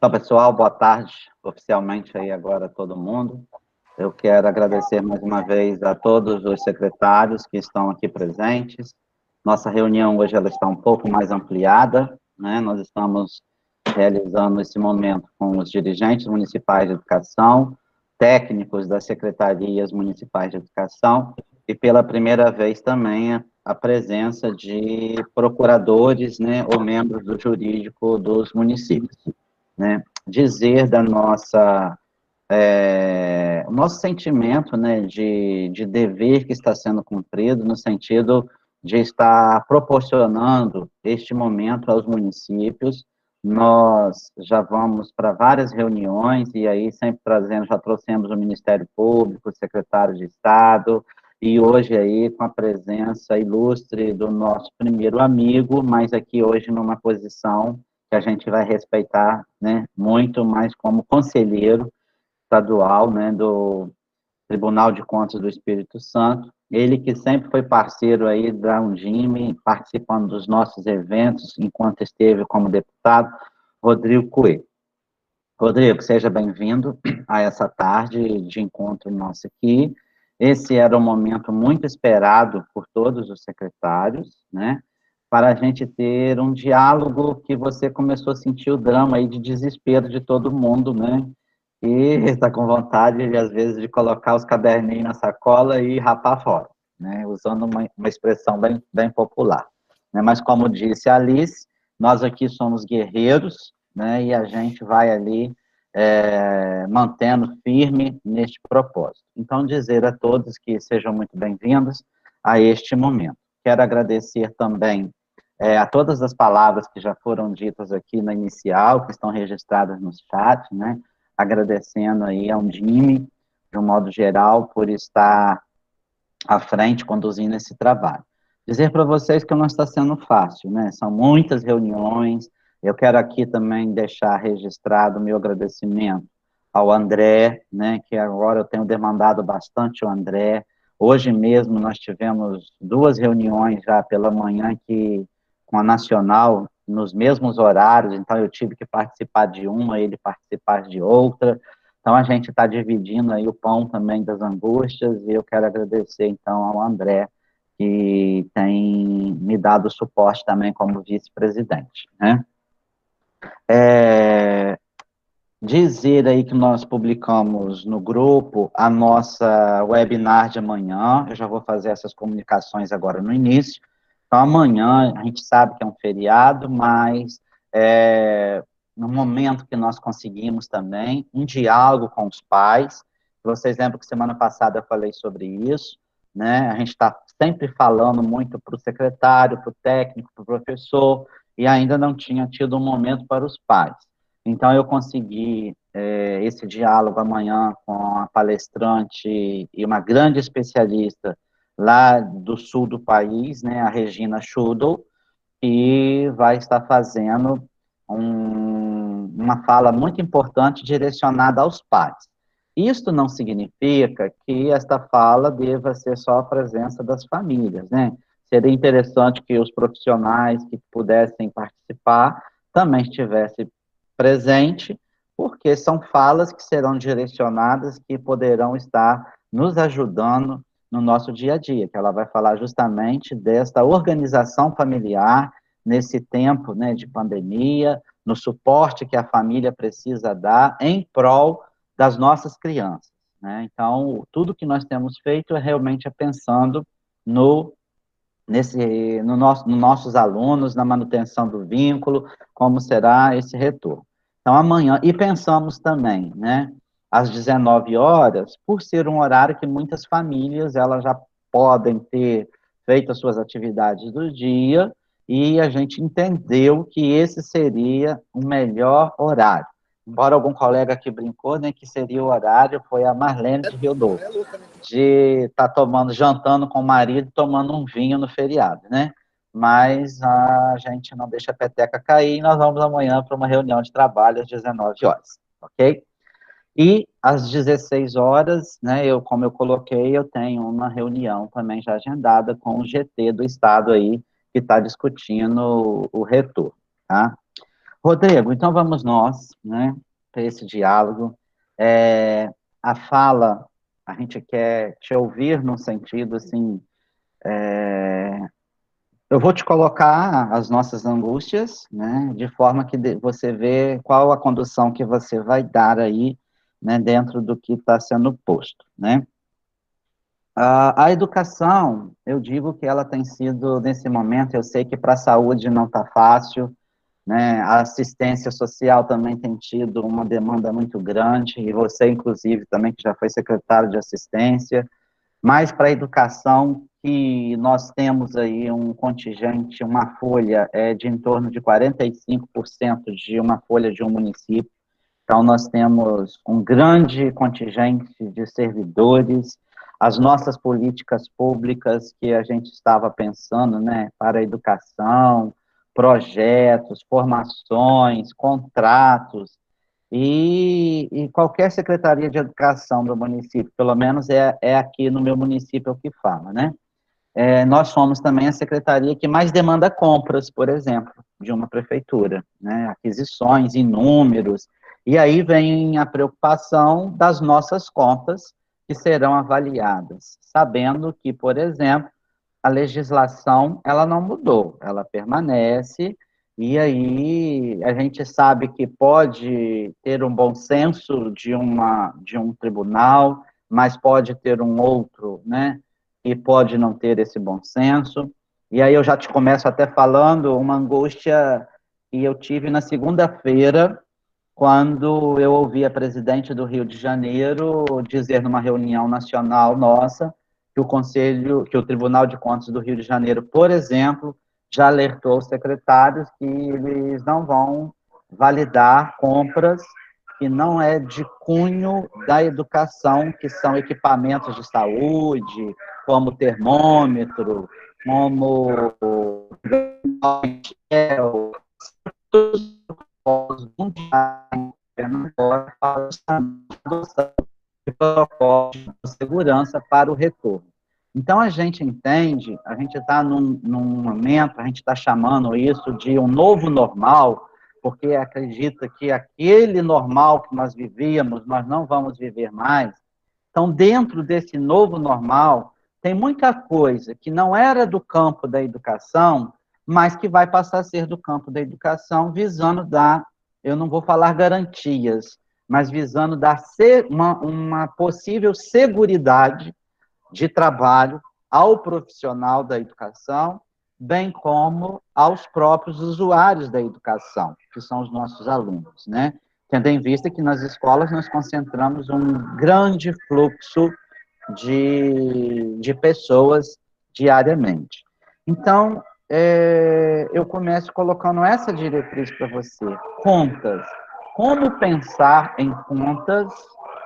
Então, pessoal, boa tarde, oficialmente aí agora todo mundo. Eu quero agradecer mais uma vez a todos os secretários que estão aqui presentes. Nossa reunião hoje ela está um pouco mais ampliada, né? Nós estamos realizando esse momento com os dirigentes municipais de educação, técnicos das secretarias municipais de educação e pela primeira vez também a presença de procuradores, né, ou membros do jurídico dos municípios, né? Dizer da nossa o nosso sentimento, né, de dever que está sendo cumprido, no sentido de estar proporcionando este momento aos municípios. Nós já vamos para várias reuniões, e aí sempre trazendo, já trouxemos o Ministério Público, o secretário de Estado, e hoje aí com a presença ilustre do nosso primeiro amigo, mas aqui hoje numa posição que a gente vai respeitar, né, muito mais como conselheiro estadual, né, do Tribunal de Contas do Espírito Santo, ele que sempre foi parceiro aí da Undime, participando dos nossos eventos, enquanto esteve como deputado, Rodrigo Coelho. Rodrigo, seja bem-vindo a essa tarde de encontro nosso aqui. Esse era um momento muito esperado por todos os secretários, né, para a gente ter um diálogo que você começou a sentir o drama aí de desespero de todo mundo, né, e está com vontade, às vezes, de colocar os caderninhos na sacola e rapar fora, né? Usando uma expressão bem popular, né? Mas, como disse a Alice, nós aqui somos guerreiros, né? E a gente vai ali mantendo firme neste propósito. Então, dizer a todos que sejam muito bem-vindos a este momento. Quero agradecer também a todas as palavras que já foram ditas aqui na inicial, que estão registradas no chat, né? Agradecendo aí ao Undime, de um modo geral, por estar à frente, conduzindo esse trabalho. Dizer para vocês que não está sendo fácil, né? São muitas reuniões. Eu quero aqui também deixar registrado o meu agradecimento ao André, né? Que agora eu tenho demandado bastante o André. Hoje mesmo nós tivemos 2 reuniões já pela manhã com a Nacional, nos mesmos horários, então eu tive que participar de uma, ele participar de outra. Então, a gente está dividindo aí o pão também das angústias, e eu quero agradecer, então, ao André, que tem me dado suporte também como vice-presidente, né? Dizer aí que nós publicamos no grupo a nossa webinar de amanhã, eu já vou fazer essas comunicações agora no início. Então, amanhã, a gente sabe que é um feriado, mas no momento que nós conseguimos também um diálogo com os pais. Vocês lembram que semana passada eu falei sobre isso, né? A gente está sempre falando muito para o secretário, para o técnico, para o professor, e ainda não tinha tido um momento para os pais. Então, eu consegui esse diálogo amanhã com a palestrante e uma grande especialista lá do sul do país, né, a Regina Schudel, que vai estar fazendo uma fala muito importante direcionada aos pais. Isto não significa que esta fala deva ser só a presença das famílias, né? Seria interessante que os profissionais que pudessem participar também estivessem presente, porque são falas que serão direcionadas, que poderão estar nos ajudando no nosso dia a dia, que ela vai falar justamente desta organização familiar nesse tempo, né, de pandemia, no suporte que a família precisa dar em prol das nossas crianças, né? Então, tudo que nós temos feito é realmente pensando nos nossos alunos, na manutenção do vínculo, como será esse retorno. Então, amanhã, e pensamos também, né, às 19 horas, por ser um horário que muitas famílias, elas já podem ter feito as suas atividades do dia, e a gente entendeu que esse seria o melhor horário. Embora algum colega aqui brincou, né, que seria o horário, foi a Marlene de Rio Doce, de estar jantando com o marido, tomando um vinho no feriado, né? Mas a gente não deixa a peteca cair, e nós vamos amanhã para uma reunião de trabalho às 19 horas, ok? E às 16 horas, né, como eu coloquei, eu tenho uma reunião também já agendada com o GT do Estado aí, que está discutindo o retorno, tá? Rodrigo, então vamos nós, né, para esse diálogo. A fala, a gente quer te ouvir num sentido, assim, eu vou te colocar as nossas angústias, né, de forma que você vê qual a condução que você vai dar aí, né, dentro do que está sendo posto, né. A educação, eu digo que ela tem sido, nesse momento, eu sei que para a saúde não está fácil, né? A assistência social também tem tido uma demanda muito grande, e você, inclusive, também, que já foi secretário de assistência, mas para a educação, que nós temos aí um contingente, uma folha de em torno de 45% de uma folha de um município, então nós temos um grande contingente de servidores, as nossas políticas públicas que a gente estava pensando, né, para a educação, projetos, formações, contratos, e qualquer secretaria de educação do município, pelo menos é aqui no meu município o que fala, né? Nós somos também a secretaria que mais demanda compras, por exemplo, de uma prefeitura, né? Aquisições em números, e aí vem a preocupação das nossas contas que serão avaliadas, sabendo que, por exemplo, a legislação, ela não mudou, ela permanece, e aí a gente sabe que pode ter um bom senso de um tribunal, mas pode ter um outro, né, e pode não ter esse bom senso, e aí eu já te começo até falando uma angústia que eu tive na segunda-feira, quando eu ouvi a presidente do Rio de Janeiro dizer numa reunião nacional nossa que o Conselho, que o Tribunal de Contas do Rio de Janeiro, por exemplo, já alertou os secretários que eles não vão validar compras que não é de cunho da educação, que são equipamentos de saúde, como termômetro, como mundiais agora para a adoção de protocolos de segurança para o retorno. Então, a gente entende, a gente está num momento, a gente está chamando isso de um novo normal, porque acredita que aquele normal que nós vivíamos, nós não vamos viver mais. Então, dentro desse novo normal, tem muita coisa que não era do campo da educação, mas que vai passar a ser do campo da educação, visando dar, eu não vou falar garantias, mas visando dar uma possível seguridade de trabalho ao profissional da educação, bem como aos próprios usuários da educação, que são os nossos alunos, né? Tendo em vista que nas escolas nós concentramos um grande fluxo de pessoas diariamente. Então, eu começo colocando essa diretriz para você. Contas. Como pensar em contas,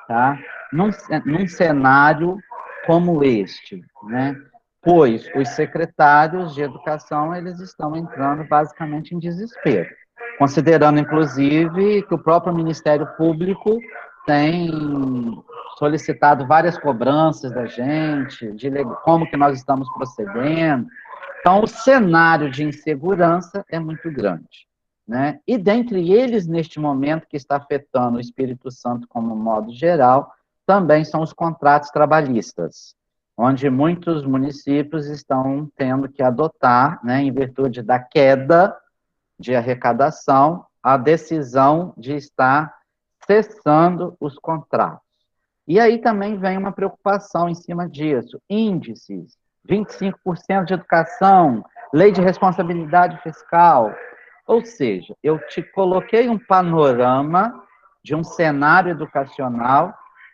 tá? Num cenário como este, né? Pois os secretários de educação, eles estão entrando basicamente em desespero, considerando, inclusive, que o próprio Ministério Público tem solicitado várias cobranças da gente, de como que nós estamos procedendo. Então, o cenário de insegurança é muito grande, né? E dentre eles, neste momento, que está afetando o Espírito Santo como modo geral, também são os contratos trabalhistas, onde muitos municípios estão tendo que adotar, né, em virtude da queda de arrecadação, a decisão de estar cessando os contratos. E aí também vem uma preocupação em cima disso. Índices, 25% de educação, lei de responsabilidade fiscal. Ou seja, eu te coloquei um panorama de um cenário educacional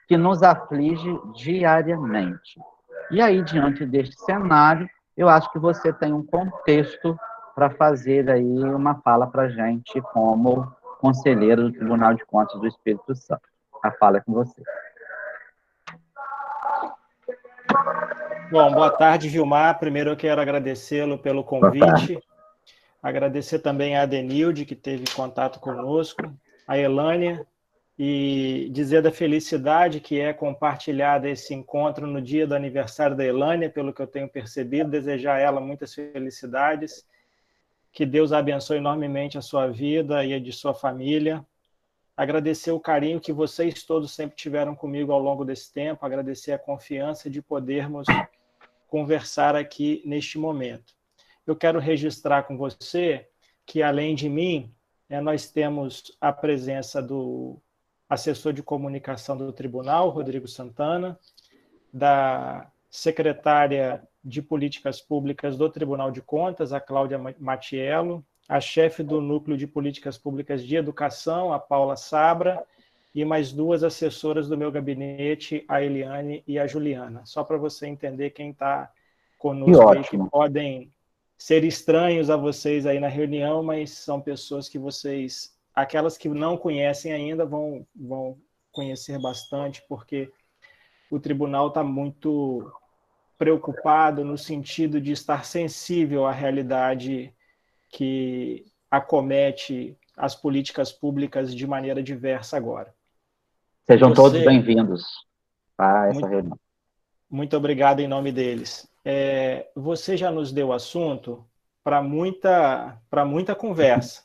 que nos aflige diariamente. E aí, diante deste cenário, eu acho que você tem um contexto para fazer aí uma fala para a gente como conselheiro do Tribunal de Contas do Espírito Santo. A fala é com você. Bom, boa tarde, Vilmar. Primeiro eu quero agradecê-lo pelo convite, agradecer também a Adenilde, que teve contato conosco, a Elânia, e dizer da felicidade que é compartilhada esse encontro no dia do aniversário da Elânia, pelo que eu tenho percebido, desejar a ela muitas felicidades. Que Deus abençoe enormemente a sua vida e a de sua família. Agradecer o carinho que vocês todos sempre tiveram comigo ao longo desse tempo, agradecer a confiança de podermos conversar aqui neste momento. Eu quero registrar com você que, além de mim, nós temos a presença do assessor de comunicação do Tribunal, Rodrigo Santana, da secretária de Políticas Públicas do Tribunal de Contas, a Cláudia Matiello, a chefe do Núcleo de Políticas Públicas de Educação, a Paula Sabra, e mais duas assessoras do meu gabinete, a Eliane e a Juliana. Só para você entender quem está conosco aí, que podem ser estranhos a vocês aí na reunião, mas são pessoas que vocês, aquelas que não conhecem ainda, vão conhecer bastante, porque o tribunal está muito preocupado no sentido de estar sensível à realidade que acomete as políticas públicas de maneira diversa agora. Sejam todos bem-vindos a essa reunião. Muito obrigado em nome deles. Você já nos deu assunto para muita conversa.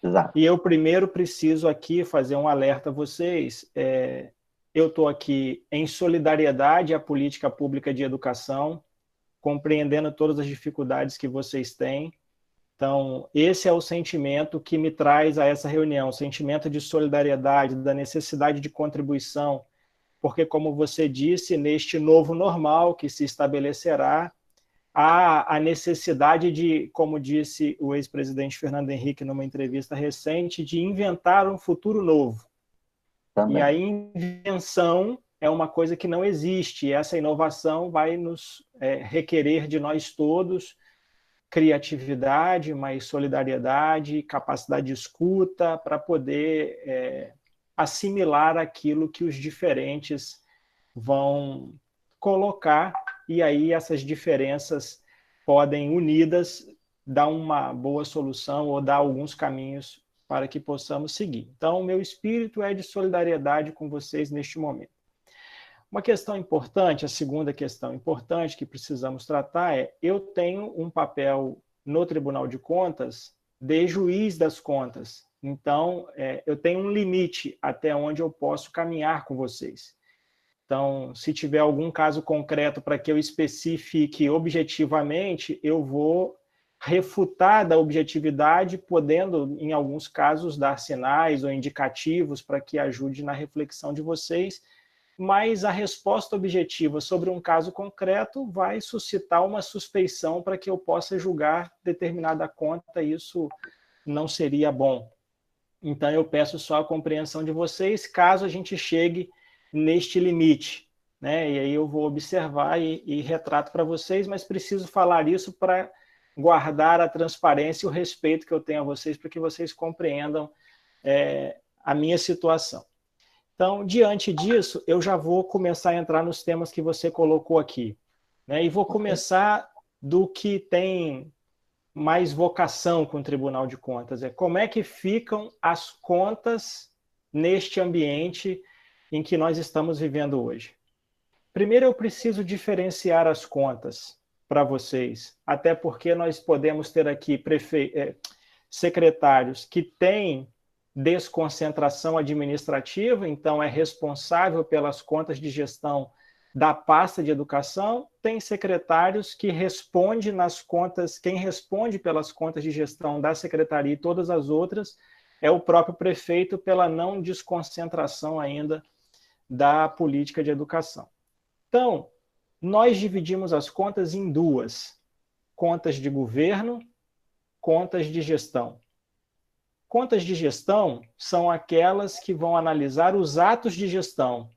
Exato. E eu primeiro preciso aqui fazer um alerta a vocês. Eu estou aqui em solidariedade à política pública de educação, compreendendo todas as dificuldades que vocês têm. Então, esse é o sentimento que me traz a essa reunião, o sentimento de solidariedade, da necessidade de contribuição, porque, como você disse, neste novo normal que se estabelecerá, há a necessidade de, como disse o ex-presidente Fernando Henrique numa entrevista recente, de inventar um futuro novo. Também. E a invenção é uma coisa que não existe, e essa inovação vai nos requerer de nós todos criatividade, mais solidariedade, capacidade de escuta para poder assimilar aquilo que os diferentes vão colocar, e aí essas diferenças podem, unidas, dar uma boa solução ou dar alguns caminhos para que possamos seguir. Então, o meu espírito é de solidariedade com vocês neste momento. Uma questão importante, a segunda questão importante que precisamos tratar eu tenho um papel no Tribunal de Contas de juiz das contas. Então, eu tenho um limite até onde eu posso caminhar com vocês. Então, se tiver algum caso concreto para que eu especifique objetivamente, eu vou refutar da objetividade, podendo, em alguns casos, dar sinais ou indicativos para que ajude na reflexão de vocês, mas a resposta objetiva sobre um caso concreto vai suscitar uma suspeição para que eu possa julgar determinada conta, e isso não seria bom. Então, eu peço só a compreensão de vocês, caso a gente chegue neste limite, né? E aí eu vou observar e retrato para vocês, mas preciso falar isso para guardar a transparência e o respeito que eu tenho a vocês, para que vocês compreendam a minha situação. Então, diante disso, eu já vou começar a entrar nos temas que você colocou aqui, né? E vou começar do que tem mais vocação com o Tribunal de Contas. Como é que ficam as contas neste ambiente em que nós estamos vivendo hoje. Primeiro, eu preciso diferenciar as contas para vocês, até porque nós podemos ter aqui secretários que têm desconcentração administrativa, então é responsável pelas contas de gestão da pasta de educação, tem secretários que respondem nas contas, quem responde pelas contas de gestão da secretaria e todas as outras é o próprio prefeito, pela não desconcentração ainda da política de educação. Então, nós dividimos as contas em duas: contas de governo, contas de gestão. Contas de gestão são aquelas que vão analisar os atos de gestão,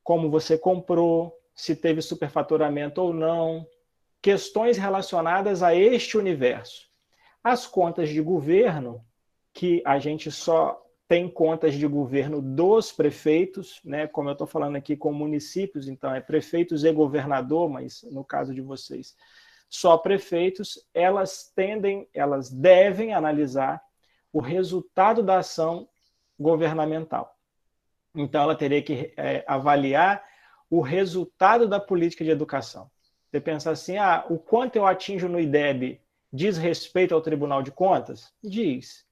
como você comprou, se teve superfaturamento ou não, questões relacionadas a este universo. As contas de governo, que a gente só tem contas de governo dos prefeitos, né? Como eu estou falando aqui com municípios, então é prefeitos e governador, mas no caso de vocês, só prefeitos, elas devem analisar o resultado da ação governamental. Então, ela teria que avaliar o resultado da política de educação. Você pensa assim, o quanto eu atinjo no IDEB diz respeito ao Tribunal de Contas? Diz.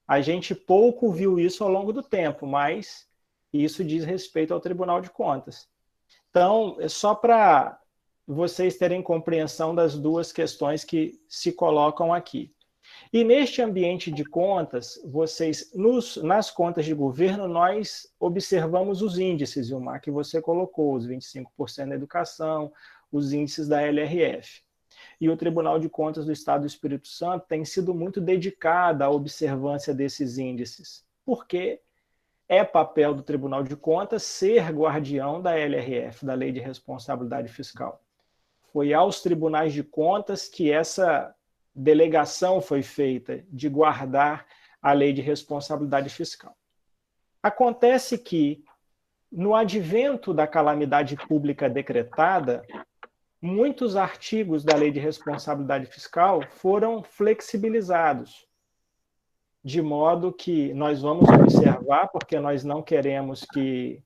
A gente pouco viu isso ao longo do tempo, mas isso diz respeito ao Tribunal de Contas. Então, é só para vocês terem compreensão das duas questões que se colocam aqui. E neste ambiente de contas, nas contas de governo, nós observamos os índices, Vilmar, que você colocou, os 25% da educação, os índices da LRF. E o Tribunal de Contas do Estado do Espírito Santo tem sido muito dedicado à observância desses índices, porque é papel do Tribunal de Contas ser guardião da LRF, da Lei de Responsabilidade Fiscal. Foi aos tribunais de contas que essa delegação foi feita de guardar a Lei de Responsabilidade Fiscal. Acontece que, no advento da calamidade pública decretada, muitos artigos da Lei de Responsabilidade Fiscal foram flexibilizados, de modo que nós vamos observar, porque nós não queremos que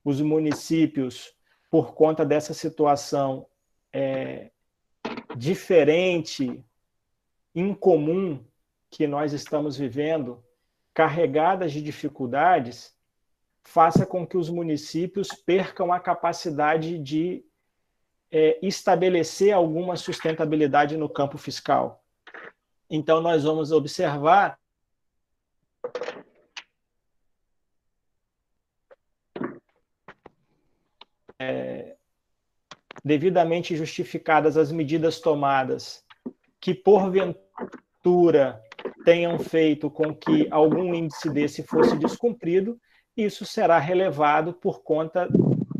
os municípios, por conta dessa situação diferente, incomum que nós estamos vivendo, carregadas de dificuldades, faça com que os municípios percam a capacidade de estabelecer alguma sustentabilidade no campo fiscal. Então, nós vamos observar devidamente justificadas as medidas tomadas que, porventura, tenham feito com que algum índice desse fosse descumprido, isso será relevado por conta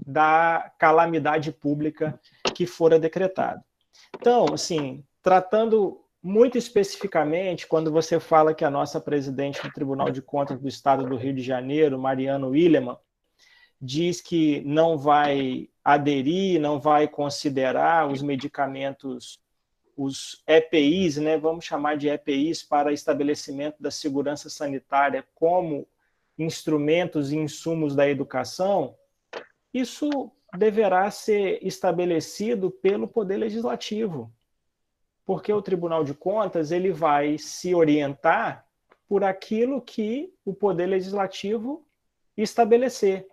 da calamidade pública que fora decretada. Então, assim, tratando muito especificamente, quando você fala que a nossa presidente do Tribunal de Contas do Estado do Rio de Janeiro, Mariana Willemann, diz que não vai aderir, não vai considerar os medicamentos, os EPIs, né, vamos chamar de EPIs, para estabelecimento da segurança sanitária como instrumentos e insumos da educação, isso deverá ser estabelecido pelo Poder Legislativo, porque o Tribunal de Contas ele vai se orientar por aquilo que o Poder Legislativo estabelecer.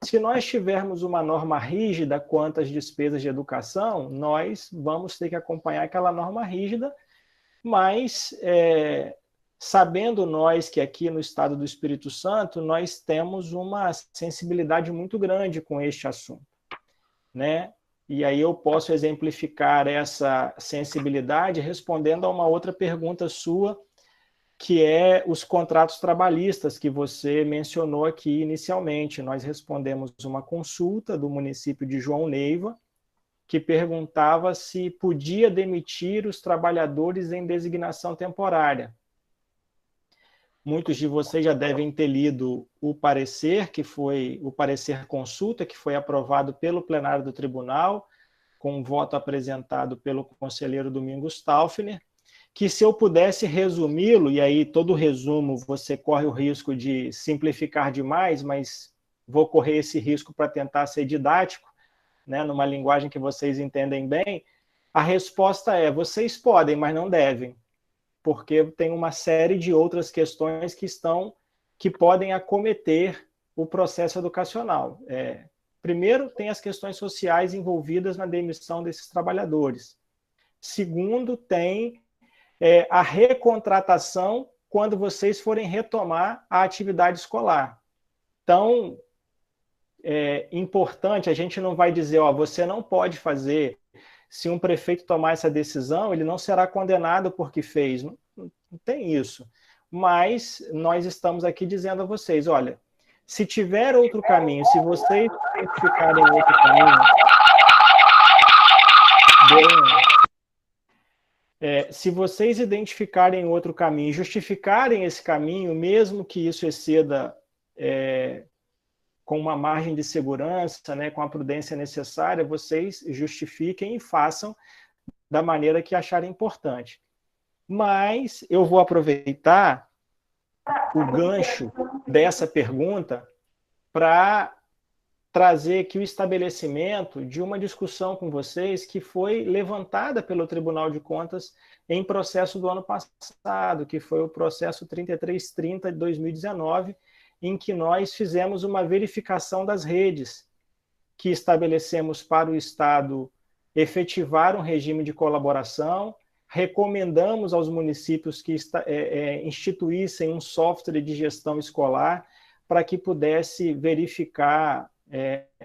Se nós tivermos uma norma rígida quanto às despesas de educação, nós vamos ter que acompanhar aquela norma rígida, mas sabendo nós que aqui no Estado do Espírito Santo nós temos uma sensibilidade muito grande com este assunto, né? E aí eu posso exemplificar essa sensibilidade respondendo a uma outra pergunta sua, que é os contratos trabalhistas que você mencionou aqui inicialmente. Nós respondemos uma consulta do município de João Neiva, que perguntava se podia demitir os trabalhadores em designação temporária. Muitos de vocês já devem ter lido o parecer, que foi o parecer consulta, que foi aprovado pelo plenário do tribunal, com um voto apresentado pelo conselheiro Domingos Taufner, que se eu pudesse resumi-lo, e aí todo resumo você corre o risco de simplificar demais, mas vou correr esse risco para tentar ser didático, né, numa linguagem que vocês entendem bem, a resposta é: vocês podem, mas não devem, porque tem uma série de outras questões que podem acometer o processo educacional. Primeiro, tem as questões sociais envolvidas na demissão desses trabalhadores. Segundo, tem a recontratação quando vocês forem retomar a atividade escolar. Então, é importante, a gente não vai dizer, você não pode fazer. Se um prefeito tomar essa decisão, ele não será condenado porque fez. Não tem isso. Mas nós estamos aqui dizendo a vocês, olha, se tiver outro caminho, se vocês identificarem outro caminho, se vocês identificarem outro caminho, justificarem esse caminho, mesmo que isso exceda com uma margem de segurança, né, com a prudência necessária, vocês justifiquem e façam da maneira que acharem importante. Mas eu vou aproveitar o gancho dessa pergunta para trazer aqui o estabelecimento de uma discussão com vocês que foi levantada pelo Tribunal de Contas em processo do ano passado, que foi o processo 3330 de 2019, em que nós fizemos uma verificação das redes que estabelecemos para o Estado efetivar um regime de colaboração, recomendamos aos municípios que instituíssem um software de gestão escolar para que pudesse verificar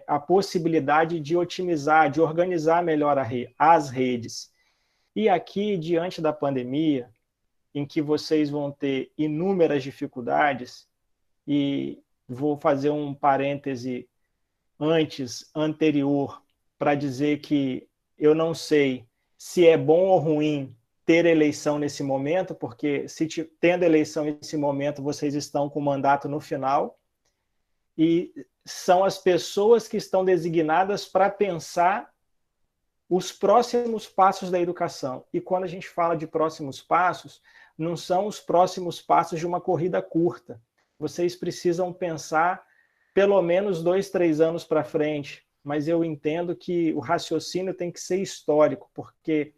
a possibilidade de otimizar, de organizar melhor as redes. E aqui, diante da pandemia, em que vocês vão ter inúmeras dificuldades, e vou fazer um parêntese anterior, para dizer que eu não sei se é bom ou ruim ter eleição nesse momento, porque se tendo eleição nesse momento, vocês estão com o mandato no final, e são as pessoas que estão designadas para pensar os próximos passos da educação. E quando a gente fala de próximos passos, não são os próximos passos de uma corrida curta. Vocês precisam pensar pelo menos 2, 3 anos para frente, mas eu entendo que o raciocínio tem que ser histórico, porque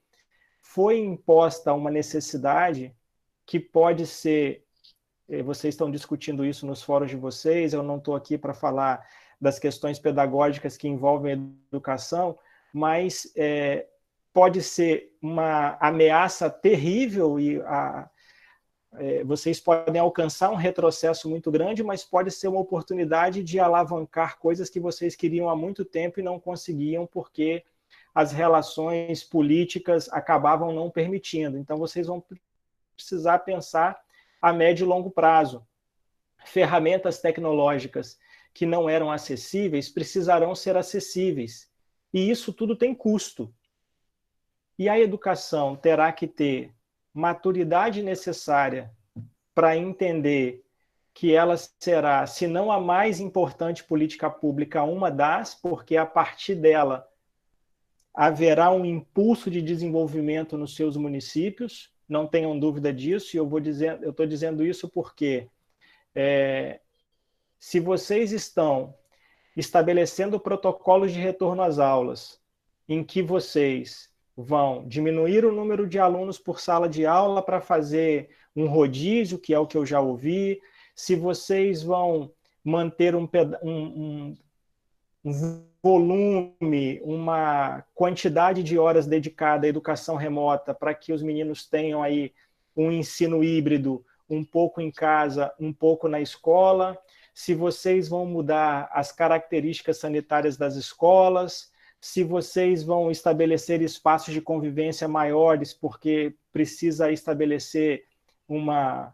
foi imposta uma necessidade que pode ser, vocês estão discutindo isso nos fóruns de vocês, eu não estou aqui para falar das questões pedagógicas que envolvem a educação, mas pode ser uma ameaça terrível e vocês podem alcançar um retrocesso muito grande, mas pode ser uma oportunidade de alavancar coisas que vocês queriam há muito tempo e não conseguiam porque as relações políticas acabavam não permitindo. Então, vocês vão precisar pensar a médio e longo prazo. Ferramentas tecnológicas que não eram acessíveis precisarão ser acessíveis. E isso tudo tem custo. E a educação terá que ter maturidade necessária para entender que ela será, se não a mais importante política pública, uma das, porque a partir dela haverá um impulso de desenvolvimento nos seus municípios, não tenham dúvida disso, e eu estou dizendo isso porque se vocês estão estabelecendo protocolos de retorno às aulas, em que vocês vão diminuir o número de alunos por sala de aula para fazer um rodízio, que é o que eu já ouvi, se vocês vão manter um volume, uma quantidade de horas dedicada à educação remota para que os meninos tenham aí um ensino híbrido, um pouco em casa, um pouco na escola, se vocês vão mudar as características sanitárias das escolas, se vocês vão estabelecer espaços de convivência maiores, porque precisa estabelecer uma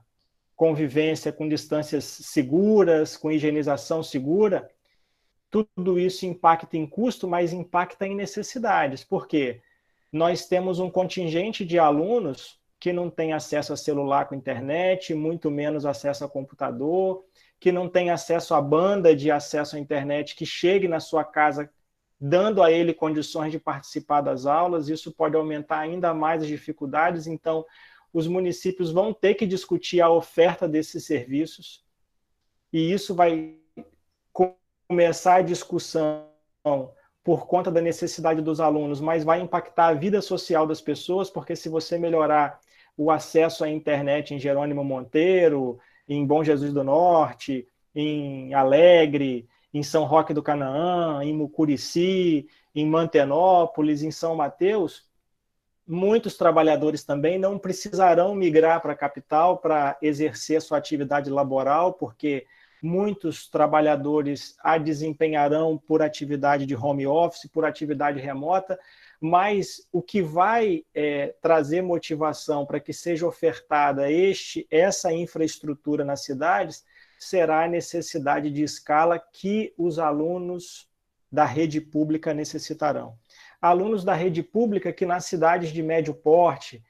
convivência com distâncias seguras, com higienização segura, tudo isso impacta em custo, mas impacta em necessidades. Por quê? Nós temos um contingente de alunos que não tem acesso a celular com internet, muito menos acesso a computador, que não tem acesso à banda de acesso à internet que chegue na sua casa dando a ele condições de participar das aulas. Isso pode aumentar ainda mais as dificuldades. Então, os municípios vão ter que discutir a oferta desses serviços, e isso vai começar a discussão por conta da necessidade dos alunos, mas vai impactar a vida social das pessoas, porque se você melhorar o acesso à internet em Jerônimo Monteiro, em Bom Jesus do Norte, em Alegre, em São Roque do Canaã, em Mucurici, em Mantenópolis, em São Mateus, muitos trabalhadores também não precisarão migrar para a capital para exercer sua atividade laboral, porque muitos trabalhadores a desempenharão por atividade de home office, por atividade remota, mas o que vai trazer motivação para que seja ofertada essa infraestrutura nas cidades será a necessidade de escala que os alunos da rede pública necessitarão. Alunos da rede pública que nas cidades de médio porte,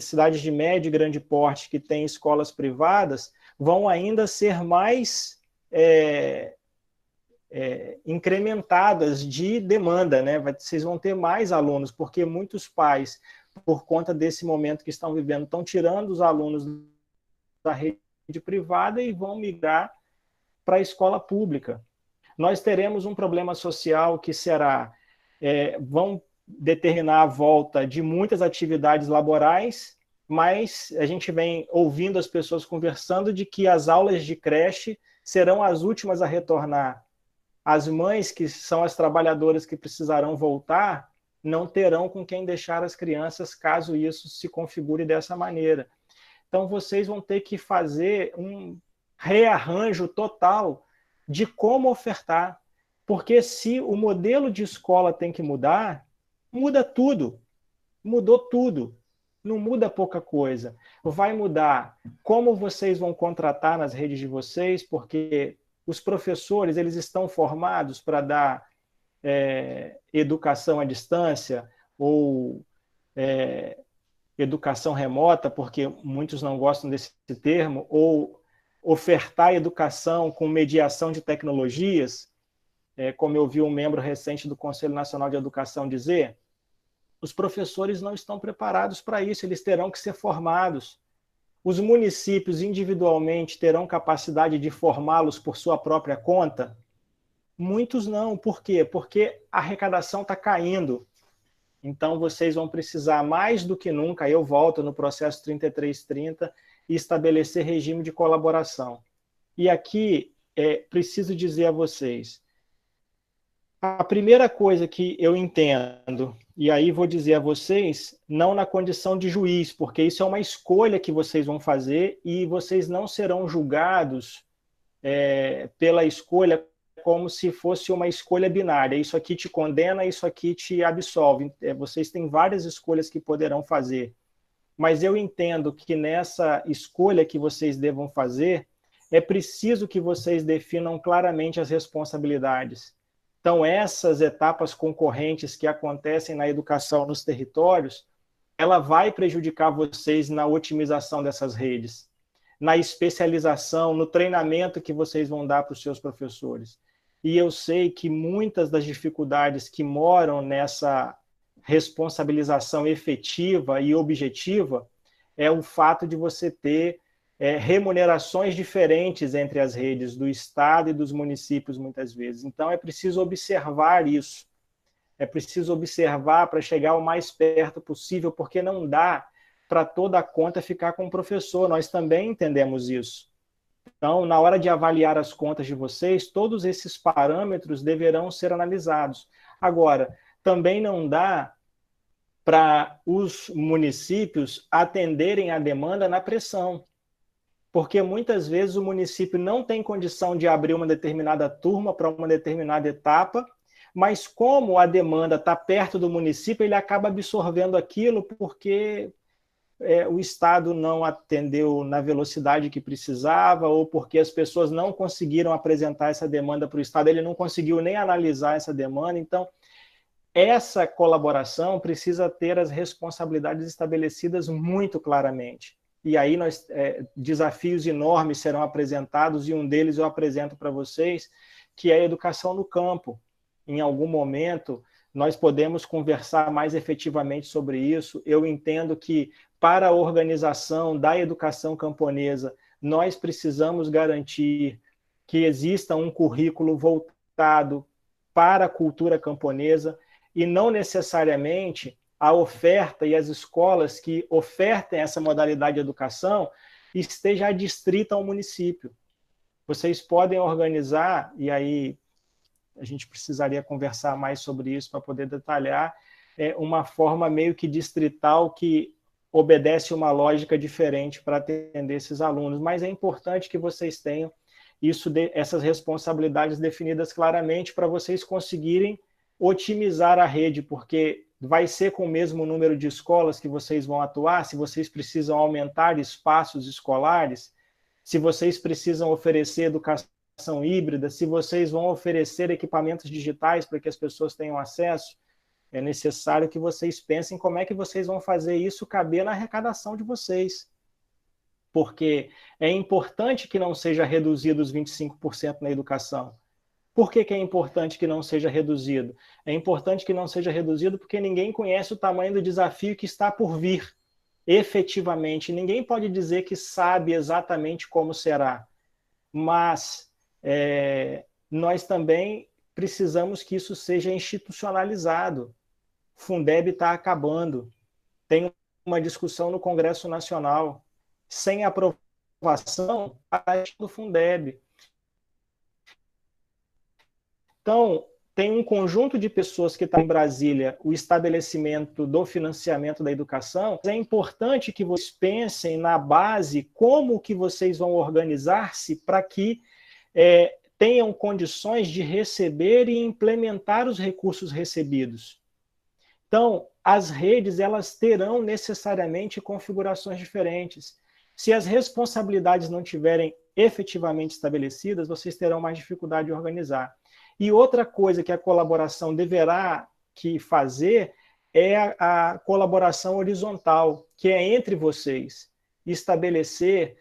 cidades de médio e grande porte, que têm escolas privadas, vão ainda ser mais incrementadas de demanda, né? Vocês vão ter mais alunos, porque muitos pais, por conta desse momento que estão vivendo, estão tirando os alunos da rede privada e vão migrar para a escola pública. nós teremos um problema social que será, vão determinar a volta de muitas atividades laborais, mas a gente vem ouvindo as pessoas conversando de que as aulas de creche serão as últimas a retornar. As mães, que são as trabalhadoras que precisarão voltar, não terão com quem deixar as crianças, caso isso se configure dessa maneira. Então, vocês vão ter que fazer um rearranjo total de como ofertar. Porque se o modelo de escola tem que mudar, muda tudo. Mudou tudo. Não muda pouca coisa. Vai mudar como vocês vão contratar nas redes de vocês, porque os professores, eles estão formados para dar educação à distância ou educação remota, porque muitos não gostam desse termo, ou ofertar educação com mediação de tecnologias, como eu vi um membro recente do Conselho Nacional de Educação dizer, os professores não estão preparados para isso, eles terão que ser formados. Os municípios individualmente terão capacidade de formá-los por sua própria conta? Muitos não. Por quê? Porque a arrecadação está caindo. Então, vocês vão precisar, mais do que nunca, eu volto no processo 3330, e estabelecer regime de colaboração. E aqui, preciso dizer a vocês, a primeira coisa que eu entendo, e aí vou dizer a vocês, não na condição de juiz, porque isso é uma escolha que vocês vão fazer e vocês não serão julgados pela escolha como se fosse uma escolha binária. Isso aqui te condena, isso aqui te absolve. Vocês têm várias escolhas que poderão fazer. Mas eu entendo que nessa escolha que vocês devam fazer, é preciso que vocês definam claramente as responsabilidades. Então, essas etapas concorrentes que acontecem na educação nos territórios, ela vai prejudicar vocês na otimização dessas redes, na especialização, no treinamento que vocês vão dar para os seus professores. E eu sei que muitas das dificuldades que moram nessa responsabilização efetiva e objetiva é o fato de você ter remunerações diferentes entre as redes do Estado e dos municípios, muitas vezes. Então, é preciso observar isso. É preciso observar para chegar o mais perto possível, porque não dá para toda a conta ficar com o professor. Nós também entendemos isso. Então, na hora de avaliar as contas de vocês, todos esses parâmetros deverão ser analisados. Agora, também não dá para os municípios atenderem a demanda na pressão, porque muitas vezes o município não tem condição de abrir uma determinada turma para uma determinada etapa, mas como a demanda está perto do município, ele acaba absorvendo aquilo porque o Estado não atendeu na velocidade que precisava, ou porque as pessoas não conseguiram apresentar essa demanda para o Estado, ele não conseguiu nem analisar essa demanda. Então, essa colaboração precisa ter as responsabilidades estabelecidas muito claramente. E aí desafios enormes serão apresentados, e um deles eu apresento para vocês, que é a educação no campo. Em algum momento, nós podemos conversar mais efetivamente sobre isso. Eu entendo que, para a organização da educação camponesa, nós precisamos garantir que exista um currículo voltado para a cultura camponesa, e não necessariamente a oferta e as escolas que ofertem essa modalidade de educação esteja adstrita ao município. Vocês podem organizar, e aí a gente precisaria conversar mais sobre isso para poder detalhar, uma forma meio que distrital que obedece uma lógica diferente para atender esses alunos. Mas é importante que vocês tenham essas responsabilidades definidas claramente para vocês conseguirem otimizar a rede, porque vai ser com o mesmo número de escolas que vocês vão atuar, se vocês precisam aumentar espaços escolares, se vocês precisam oferecer educação híbrida, se vocês vão oferecer equipamentos digitais para que as pessoas tenham acesso, é necessário que vocês pensem como é que vocês vão fazer isso caber na arrecadação de vocês. Porque é importante que não seja reduzido os 25% na educação. Por que é importante que não seja reduzido? É importante que não seja reduzido porque ninguém conhece o tamanho do desafio que está por vir, efetivamente. Ninguém pode dizer que sabe exatamente como será, mas nós também precisamos que isso seja institucionalizado. O Fundeb está acabando. Tem uma discussão no Congresso Nacional. Sem aprovação, do Fundeb. Então, tem um conjunto de pessoas que está em Brasília, o estabelecimento do financiamento da educação. É importante que vocês pensem na base como que vocês vão organizar-se para que tenham condições de receber e implementar os recursos recebidos. Então, as redes elas terão necessariamente configurações diferentes. Se as responsabilidades não tiverem efetivamente estabelecidas, vocês terão mais dificuldade de organizar. E outra coisa que a colaboração deverá fazer é a colaboração horizontal, que é entre vocês. Estabelecer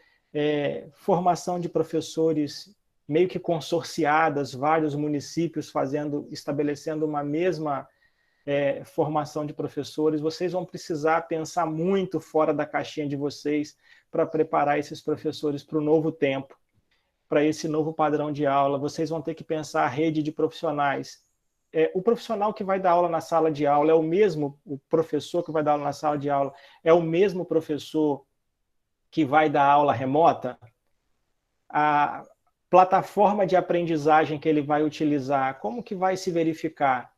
formação de professores meio que consorciadas, vários municípios estabelecendo uma mesma formação de professores. Vocês vão precisar pensar muito fora da caixinha de vocês para preparar esses professores para o novo tempo, para esse novo padrão de aula. Vocês vão ter que pensar a rede de profissionais. O profissional que vai dar aula na sala de aula é o mesmo, o professor que vai dar aula na sala de aula é o mesmo professor que vai dar aula remota? A plataforma de aprendizagem que ele vai utilizar, como que vai se verificar?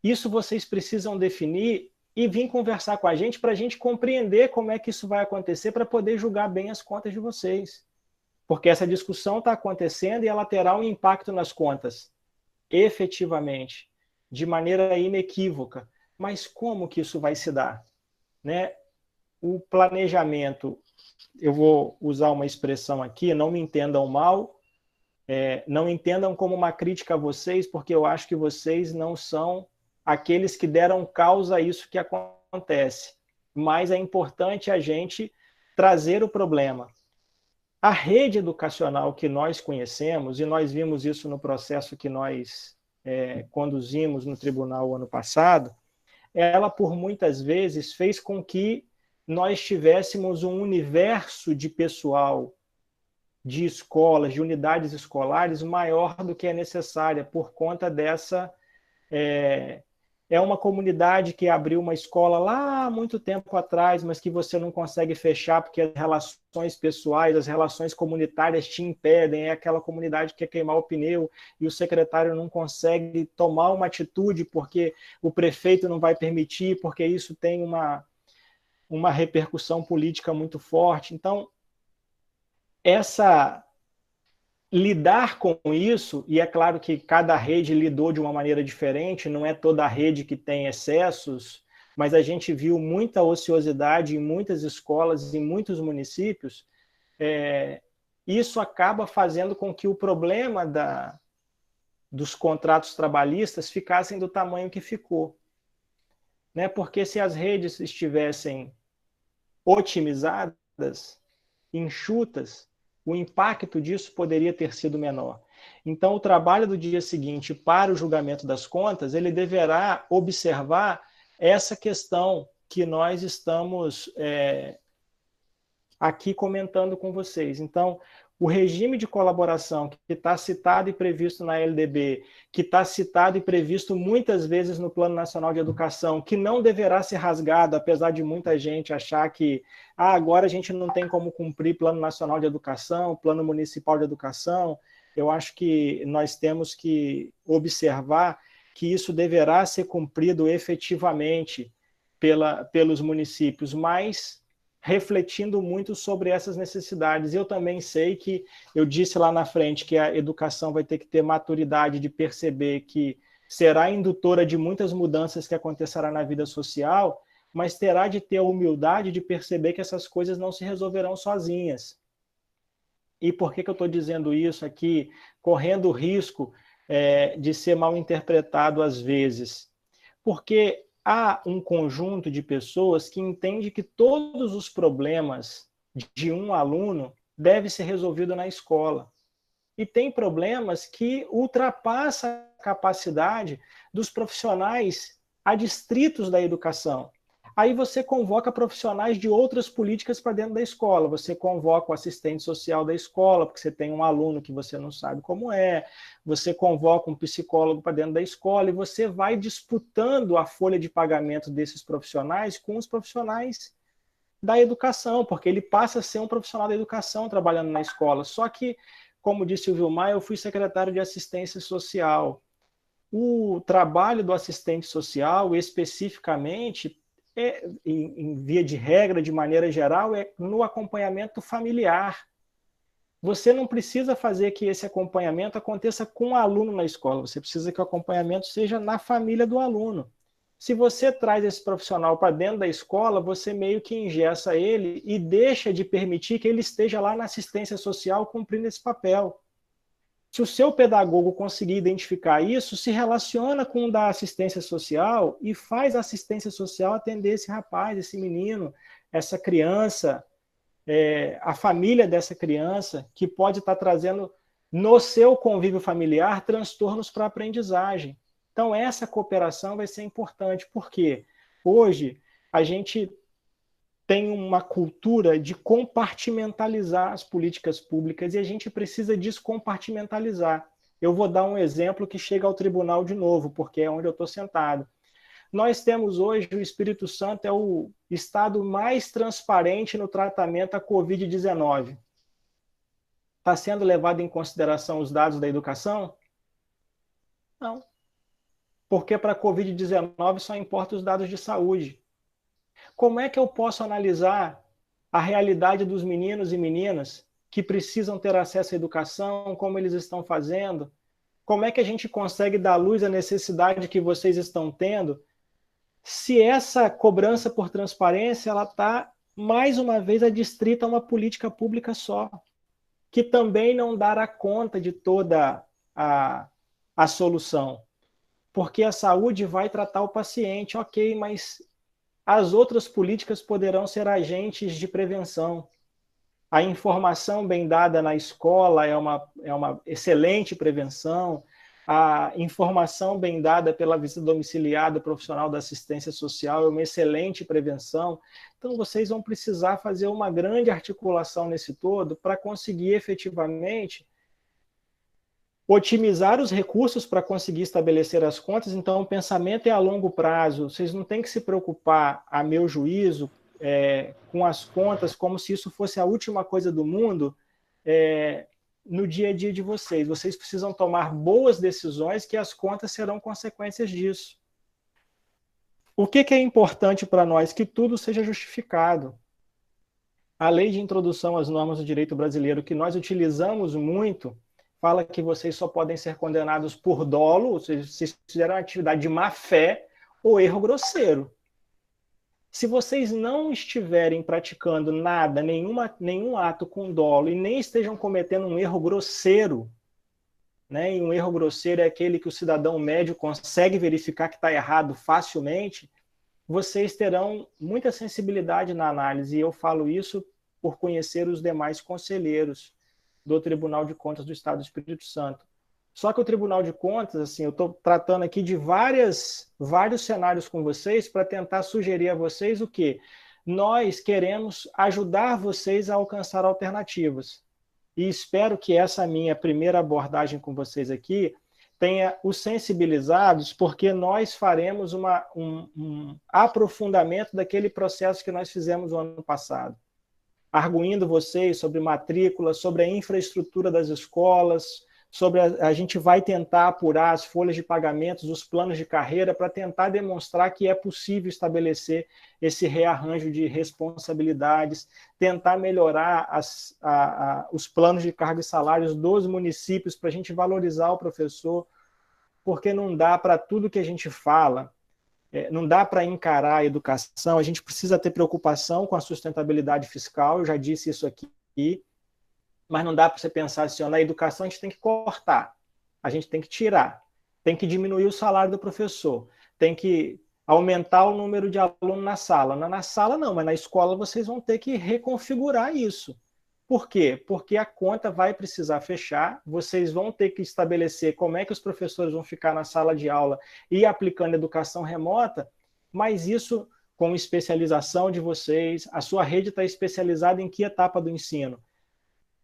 Isso vocês precisam definir e vir conversar com a gente para a gente compreender como é que isso vai acontecer para poder julgar bem as contas de vocês. Porque essa discussão está acontecendo e ela terá um impacto nas contas, efetivamente, de maneira inequívoca. Mas como que isso vai se dar? Né? O planejamento, eu vou usar uma expressão aqui, não me entendam mal, não entendam como uma crítica a vocês, porque eu acho que vocês não são aqueles que deram causa a isso que acontece. Mas é importante a gente trazer o problema. A rede educacional que nós conhecemos, e nós vimos isso no processo que nós conduzimos no tribunal ano passado, ela por muitas vezes fez com que nós tivéssemos um universo de pessoal, de escolas, de unidades escolares maior do que é necessária por conta dessa... É uma comunidade que abriu uma escola lá há muito tempo atrás, mas que você não consegue fechar porque as relações pessoais, as relações comunitárias te impedem. É aquela comunidade que quer queimar o pneu e o secretário não consegue tomar uma atitude porque o prefeito não vai permitir, porque isso tem uma repercussão política muito forte. Então, lidar com isso, e é claro que cada rede lidou de uma maneira diferente, não é toda a rede que tem excessos, mas a gente viu muita ociosidade em muitas escolas, em muitos municípios. Isso acaba fazendo com que o problema dos contratos trabalhistas ficassem do tamanho que ficou. Né? Porque se as redes estivessem otimizadas, enxutas, o impacto disso poderia ter sido menor. Então, o trabalho do dia seguinte para o julgamento das contas, ele deverá observar essa questão que nós estamos aqui comentando com vocês. Então, o regime de colaboração que está citado e previsto na LDB, que está citado e previsto muitas vezes no Plano Nacional de Educação, que não deverá ser rasgado, apesar de muita gente achar que agora a gente não tem como cumprir Plano Nacional de Educação, Plano Municipal de Educação. Eu acho que nós temos que observar que isso deverá ser cumprido efetivamente pelos municípios, mas refletindo muito sobre essas necessidades. Eu também sei que, eu disse lá na frente, que a educação vai ter que ter maturidade de perceber que será indutora de muitas mudanças que acontecerá na vida social, mas terá de ter a humildade de perceber que essas coisas não se resolverão sozinhas. E por que eu estou dizendo isso aqui, correndo o risco de ser mal interpretado às vezes? Porque há um conjunto de pessoas que entende que todos os problemas de um aluno devem ser resolvidos na escola. E tem problemas que ultrapassam a capacidade dos profissionais adstritos da educação. Aí você convoca profissionais de outras políticas para dentro da escola. Você convoca o assistente social da escola, porque você tem um aluno que você não sabe como é. Você convoca um psicólogo para dentro da escola e você vai disputando a folha de pagamento desses profissionais com os profissionais da educação, porque ele passa a ser um profissional da educação trabalhando na escola. Só que, como disse o Vilmar, eu fui secretário de assistência social. O trabalho do assistente social, especificamente, em via de regra, de maneira geral, é no acompanhamento familiar. Você não precisa fazer que esse acompanhamento aconteça com o aluno na escola, você precisa que o acompanhamento seja na família do aluno. Se você traz esse profissional para dentro da escola, você meio que engessa ele e deixa de permitir que ele esteja lá na assistência social cumprindo esse papel. Se o seu pedagogo conseguir identificar isso, se relaciona com o da assistência social e faz a assistência social atender esse rapaz, esse menino, essa criança, a família dessa criança, que pode estar trazendo no seu convívio familiar transtornos para a aprendizagem. Então, essa cooperação vai ser importante, porque hoje a gente tem uma cultura de compartimentalizar as políticas públicas e a gente precisa descompartimentalizar. Eu vou dar um exemplo que chega ao tribunal de novo, porque é onde eu estou sentado. Nós temos hoje, o Espírito Santo é o estado mais transparente no tratamento à Covid-19. Está sendo levado em consideração os dados da educação? Não. Porque para a Covid-19 só importa os dados de saúde. Como é que eu posso analisar a realidade dos meninos e meninas que precisam ter acesso à educação, como eles estão fazendo? Como é que a gente consegue dar luz à necessidade que vocês estão tendo, se essa cobrança por transparência ela está, mais uma vez, adstrita a uma política pública só, que também não dará conta de toda a solução? Porque a saúde vai tratar o paciente, ok, mas as outras políticas poderão ser agentes de prevenção. A informação bem dada na escola é uma excelente prevenção. A informação bem dada pela visita domiciliar do profissional da assistência social é uma excelente prevenção. Então, vocês vão precisar fazer uma grande articulação nesse todo para conseguir efetivamente otimizar os recursos para conseguir estabelecer as contas. Então, o pensamento é a longo prazo. Vocês não têm que se preocupar, a meu juízo, com as contas como se isso fosse a última coisa do mundo no dia a dia de vocês. Vocês precisam tomar boas decisões, que as contas serão consequências disso. O que é importante para nós? Que tudo seja justificado. A lei de introdução às normas do direito brasileiro, que nós utilizamos muito, fala que vocês só podem ser condenados por dolo, ou seja, se fizeram uma atividade de má fé ou erro grosseiro. Se vocês não estiverem praticando nada, nenhum ato com dolo, e nem estejam cometendo um erro grosseiro, né? E um erro grosseiro é aquele que o cidadão médio consegue verificar que está errado facilmente, vocês terão muita sensibilidade na análise, e eu falo isso por conhecer os demais conselheiros do Tribunal de Contas do Estado do Espírito Santo. Só que o Tribunal de Contas, assim, eu estou tratando aqui de vários cenários com vocês para tentar sugerir a vocês o quê? Nós queremos ajudar vocês a alcançar alternativas. E espero que essa minha primeira abordagem com vocês aqui tenha os sensibilizados, porque nós faremos um aprofundamento daquele processo que nós fizemos no ano passado, arguindo vocês sobre matrícula, sobre a infraestrutura das escolas, sobre a gente vai tentar apurar as folhas de pagamentos, os planos de carreira, para tentar demonstrar que é possível estabelecer esse rearranjo de responsabilidades, tentar melhorar os planos de cargos e salários dos municípios para a gente valorizar o professor, porque não dá para tudo que a gente fala, não dá para encarar a educação, a gente precisa ter preocupação com a sustentabilidade fiscal, eu já disse isso aqui, mas não dá para você pensar assim, na educação a gente tem que cortar, a gente tem que tirar, tem que diminuir o salário do professor, tem que aumentar o número de alunos na sala. Na sala não, mas na escola vocês vão ter que reconfigurar isso. Por quê? Porque a conta vai precisar fechar, vocês vão ter que estabelecer como é que os professores vão ficar na sala de aula e aplicando educação remota, mas isso com especialização de vocês, a sua rede está especializada em que etapa do ensino?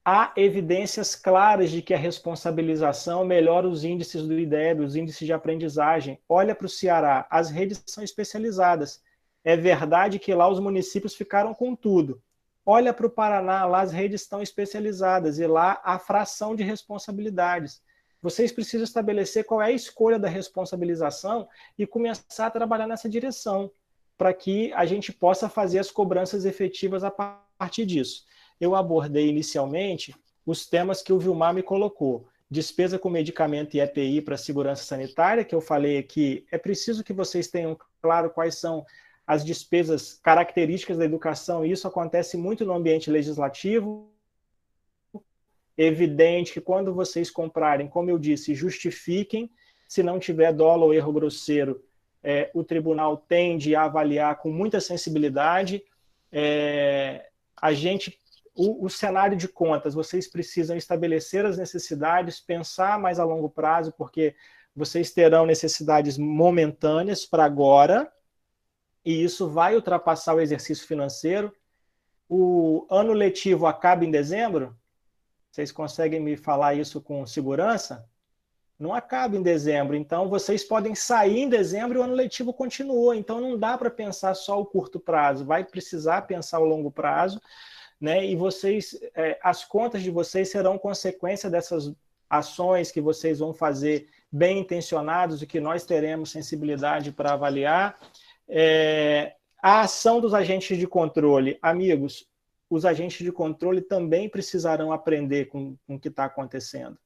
Há evidências claras de que a responsabilização melhora os índices do IDEB, os índices de aprendizagem. Olha para o Ceará, as redes são especializadas. É verdade que lá os municípios ficaram com tudo. Olha para o Paraná, lá as redes estão especializadas e lá há fração de responsabilidades. Vocês precisam estabelecer qual é a escolha da responsabilização e começar a trabalhar nessa direção, para que a gente possa fazer as cobranças efetivas a partir disso. Eu abordei inicialmente os temas que o Vilmar me colocou. Despesa com medicamento e EPI para segurança sanitária, que eu falei aqui, é preciso que vocês tenham claro quais são as despesas características da educação, e isso acontece muito no ambiente legislativo. Evidente que quando vocês comprarem, como eu disse, justifiquem, se não tiver dolo ou erro grosseiro, o tribunal tende a avaliar com muita sensibilidade. O cenário de contas, vocês precisam estabelecer as necessidades, pensar mais a longo prazo, porque vocês terão necessidades momentâneas para agora, e isso vai ultrapassar o exercício financeiro. O ano letivo acaba em dezembro? Vocês conseguem me falar isso com segurança? Não acaba em dezembro, então vocês podem sair em dezembro e o ano letivo continua, então não dá para pensar só o curto prazo, vai precisar pensar o longo prazo, né? E vocês, as contas de vocês serão consequência dessas ações que vocês vão fazer bem intencionados e que nós teremos sensibilidade para avaliar. A ação dos agentes de controle, amigos, os agentes de controle também precisarão aprender com o que está acontecendo.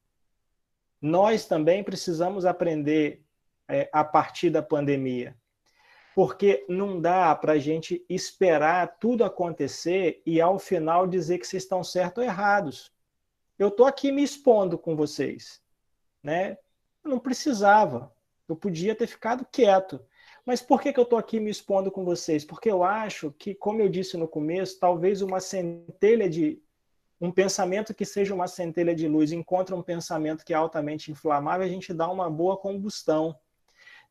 Nós também precisamos aprender a partir da pandemia, porque não dá para a gente esperar tudo acontecer e ao final dizer que vocês estão certos ou errados. Eu estou aqui me expondo com vocês, né? Eu não precisava, eu podia ter ficado quieto. Mas por que eu estou aqui me expondo com vocês? Porque eu acho que, como eu disse no começo, talvez um pensamento que seja uma centelha de luz encontra um pensamento que é altamente inflamável, a gente dá uma boa combustão.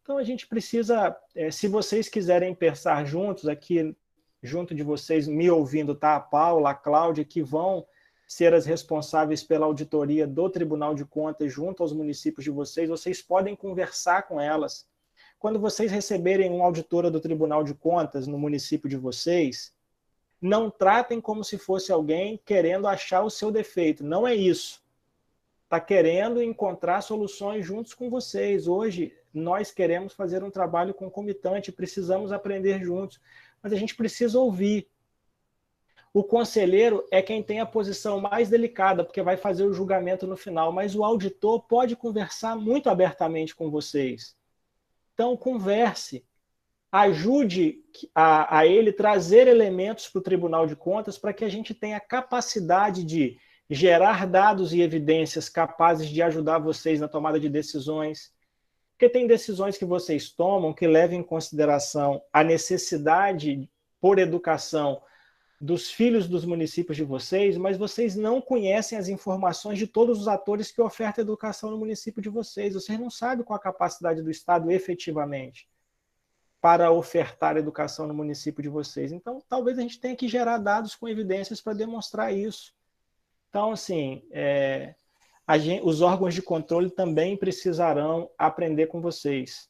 Então a gente precisa, se vocês quiserem pensar juntos, aqui junto de vocês, me ouvindo, tá? A Paula, a Cláudia, que vão ser as responsáveis pela auditoria do Tribunal de Contas junto aos municípios de vocês, vocês podem conversar com elas. Quando vocês receberem uma auditora do Tribunal de Contas no município de vocês, não tratem como se fosse alguém querendo achar o seu defeito. Não é isso. Está querendo encontrar soluções juntos com vocês. Hoje, nós queremos fazer um trabalho concomitante, precisamos aprender juntos, mas a gente precisa ouvir. O conselheiro é quem tem a posição mais delicada, porque vai fazer o julgamento no final, mas o auditor pode conversar muito abertamente com vocês. Então, converse. Ajude a ele trazer elementos para o Tribunal de Contas para que a gente tenha capacidade de gerar dados e evidências capazes de ajudar vocês na tomada de decisões. Porque tem decisões que vocês tomam que levam em consideração a necessidade por educação dos filhos dos municípios de vocês, mas vocês não conhecem as informações de todos os atores que ofertam educação no município de vocês. Vocês não sabem qual a capacidade do Estado efetivamente para ofertar educação no município de vocês. Então, talvez a gente tenha que gerar dados com evidências para demonstrar isso. Então, assim, os órgãos de controle também precisarão aprender com vocês.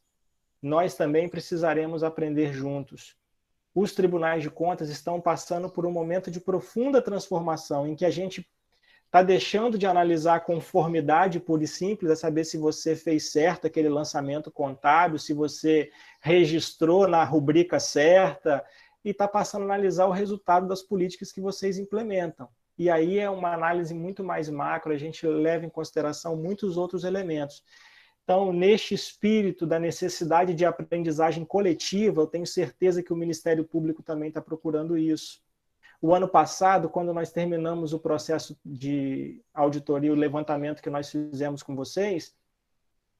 Nós também precisaremos aprender juntos. Os tribunais de contas estão passando por um momento de profunda transformação, em que a gente está deixando de analisar a conformidade pura e simples, a saber se você fez certo aquele lançamento contábil, se você registrou na rubrica certa, e está passando a analisar o resultado das políticas que vocês implementam. E aí é uma análise muito mais macro, a gente leva em consideração muitos outros elementos. Então, neste espírito da necessidade de aprendizagem coletiva, eu tenho certeza que o Ministério Público também está procurando isso. O ano passado, quando nós terminamos o processo de auditoria, o levantamento que nós fizemos com vocês,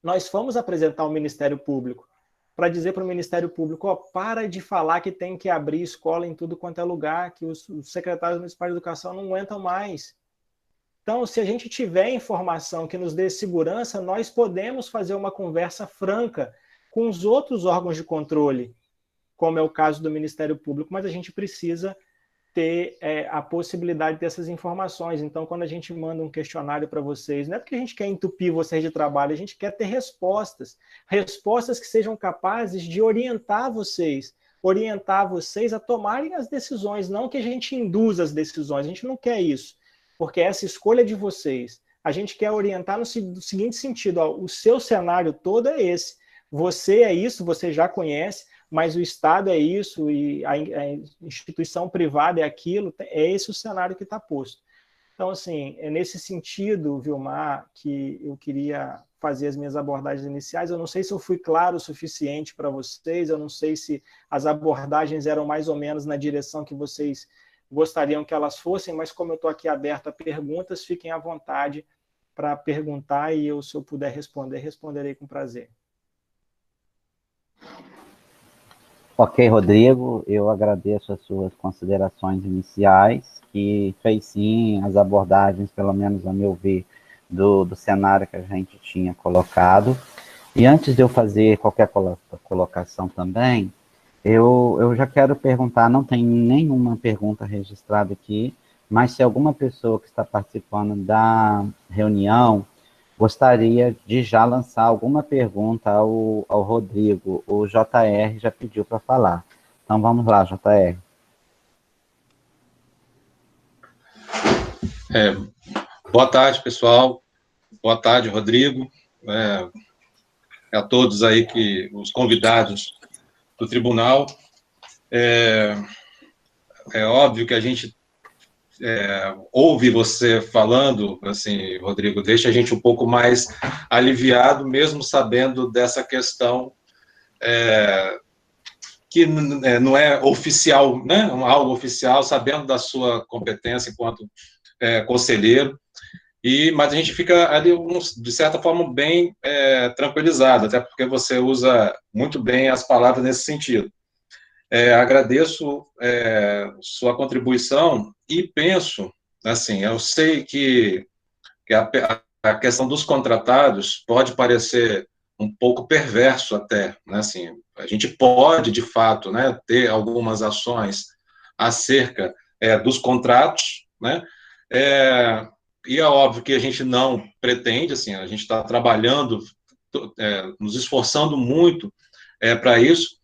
nós fomos apresentar ao Ministério Público para dizer para o Ministério Público, para de falar que tem que abrir escola em tudo quanto é lugar, que os secretários municipais de educação não aguentam mais. Então, se a gente tiver informação que nos dê segurança, nós podemos fazer uma conversa franca com os outros órgãos de controle. como é o caso do Ministério Público, mas a gente precisa ter a possibilidade dessas informações. Então, quando a gente manda um questionário para vocês, não é porque a gente quer entupir vocês de trabalho, a gente quer ter respostas que sejam capazes de orientar vocês a tomarem as decisões, não que a gente induza as decisões, a gente não quer isso, porque essa escolha é de vocês. A gente quer orientar no seguinte sentido, ó, o seu cenário todo é esse, você é isso, você já conhece, mas o Estado é isso, e a instituição privada é aquilo, é esse o cenário que está posto. Então, assim, é nesse sentido, Vilmar, que eu queria fazer as minhas abordagens iniciais. Eu não sei se eu fui claro o suficiente para vocês, eu não sei se as abordagens eram mais ou menos na direção que vocês gostariam que elas fossem, mas como eu estou aqui aberto a perguntas, fiquem à vontade para perguntar e eu, se eu puder responder, responderei com prazer. Ok, Rodrigo, eu agradeço as suas considerações iniciais, que fez sim as abordagens, pelo menos a meu ver, do cenário que a gente tinha colocado. E antes de eu fazer qualquer colocação também, eu já quero perguntar, não tem nenhuma pergunta registrada aqui, mas se alguma pessoa que está participando da reunião gostaria de já lançar alguma pergunta ao Rodrigo. O JR já pediu para falar. Então, vamos lá, JR. Boa tarde, pessoal. Boa tarde, Rodrigo. A todos aí, os convidados do tribunal. É óbvio que a gente ouve você falando, assim, Rodrigo, deixa a gente um pouco mais aliviado, mesmo sabendo dessa questão que não é oficial, né? Algo oficial, sabendo da sua competência enquanto conselheiro, mas a gente fica ali, de certa forma, bem tranquilizado, até porque você usa muito bem as palavras nesse sentido. Agradeço sua contribuição e penso, assim, eu sei que a questão dos contratados pode parecer um pouco perverso até, né, assim, a gente pode, de fato, né, ter algumas ações acerca dos contratos, né, e é óbvio que a gente não pretende, assim, a gente está trabalhando, nos esforçando muito para isso,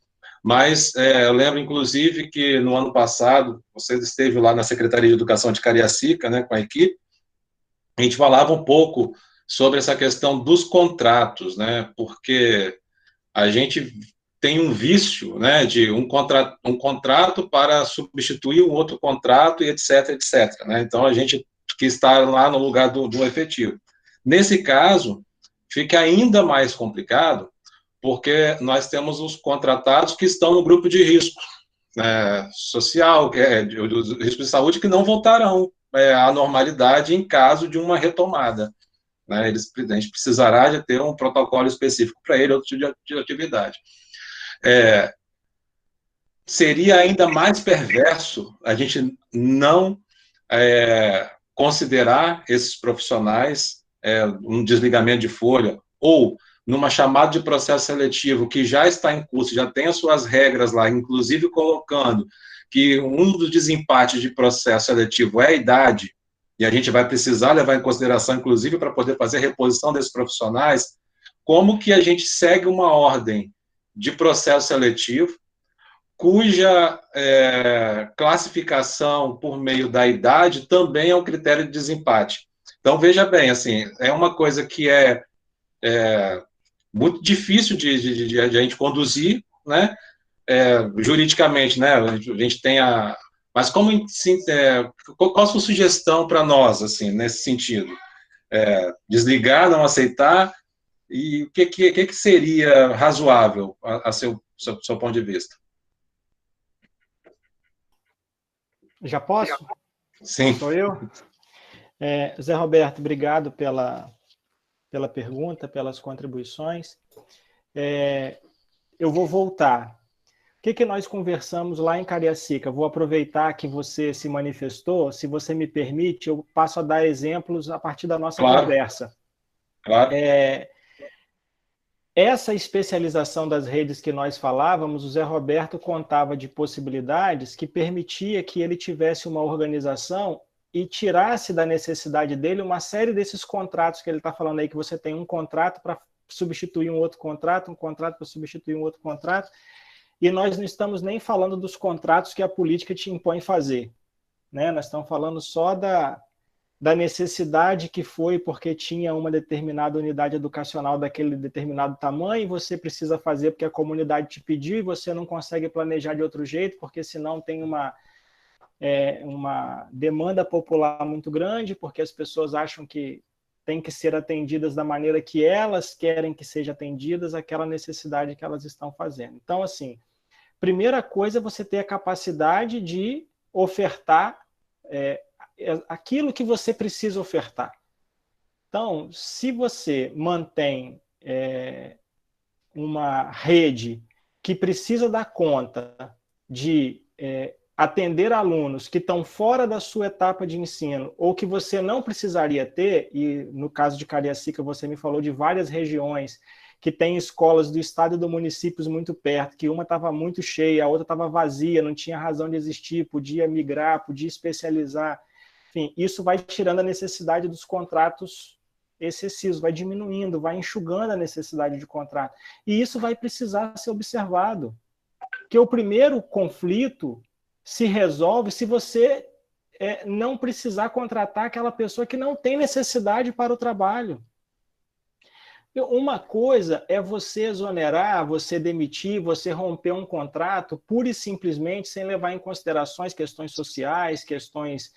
mas eu lembro, inclusive, que no ano passado, você esteve lá na Secretaria de Educação de Cariacica, né, com a equipe, a gente falava um pouco sobre essa questão dos contratos, né, porque a gente tem um vício, né, de um contrato para substituir um outro contrato e etc, etc, né, então a gente que está lá no lugar do efetivo. Nesse caso, fica ainda mais complicado, porque nós temos os contratados que estão no grupo de risco social, do risco de saúde, que não voltarão à normalidade em caso de uma retomada. Né? A gente precisará de ter um protocolo específico para ele, outro tipo de atividade. Seria ainda mais perverso a gente não considerar esses profissionais um desligamento de folha ou numa chamada de processo seletivo que já está em curso, já tem as suas regras lá, inclusive colocando que um dos desempates de processo seletivo é a idade, e a gente vai precisar levar em consideração, inclusive, para poder fazer a reposição desses profissionais, como que a gente segue uma ordem de processo seletivo, cuja classificação por meio da idade também é um critério de desempate. Então, veja bem, assim, é uma coisa que é muito difícil de a gente conduzir, né? Juridicamente, né? A gente tem a... Mas como, sim, qual a sua sugestão para nós, assim, nesse sentido? Desligar, não aceitar? E o que seria razoável a seu ponto de vista? Já posso? Sim. Sou eu? Zé Roberto, obrigado pela pergunta, pelas contribuições. Eu vou voltar. O que nós conversamos lá em Cariacica? Vou aproveitar que você se manifestou. Se você me permite, eu passo a dar exemplos a partir da nossa conversa. Claro. essa especialização das redes que nós falávamos, o Zé Roberto contava de possibilidades que permitia que ele tivesse uma organização e tirasse da necessidade dele uma série desses contratos que ele está falando aí, que você tem um contrato para substituir um outro contrato, um contrato para substituir um outro contrato, e nós não estamos nem falando dos contratos que a política te impõe fazer, né? Nós estamos falando só da necessidade que foi porque tinha uma determinada unidade educacional daquele determinado tamanho, e você precisa fazer porque a comunidade te pediu, e você não consegue planejar de outro jeito, porque senão tem uma demanda popular muito grande, porque as pessoas acham que tem que ser atendidas da maneira que elas querem que sejam atendidas, aquela necessidade que elas estão fazendo. Então, assim, primeira coisa é você ter a capacidade de ofertar aquilo que você precisa ofertar. Então, se você mantém uma rede que precisa dar conta de atender alunos que estão fora da sua etapa de ensino, ou que você não precisaria ter, e no caso de Cariacica você me falou de várias regiões que tem escolas do estado e do municípios muito perto, que uma estava muito cheia, a outra estava vazia, não tinha razão de existir, podia migrar, podia especializar. Enfim, isso vai tirando a necessidade dos contratos excessivos, vai diminuindo, vai enxugando a necessidade de contrato. E isso vai precisar ser observado. Porque o primeiro conflito se resolve se você não precisar contratar aquela pessoa que não tem necessidade para o trabalho. Uma coisa é você exonerar, você demitir, você romper um contrato pura e simplesmente sem levar em considerações questões sociais, questões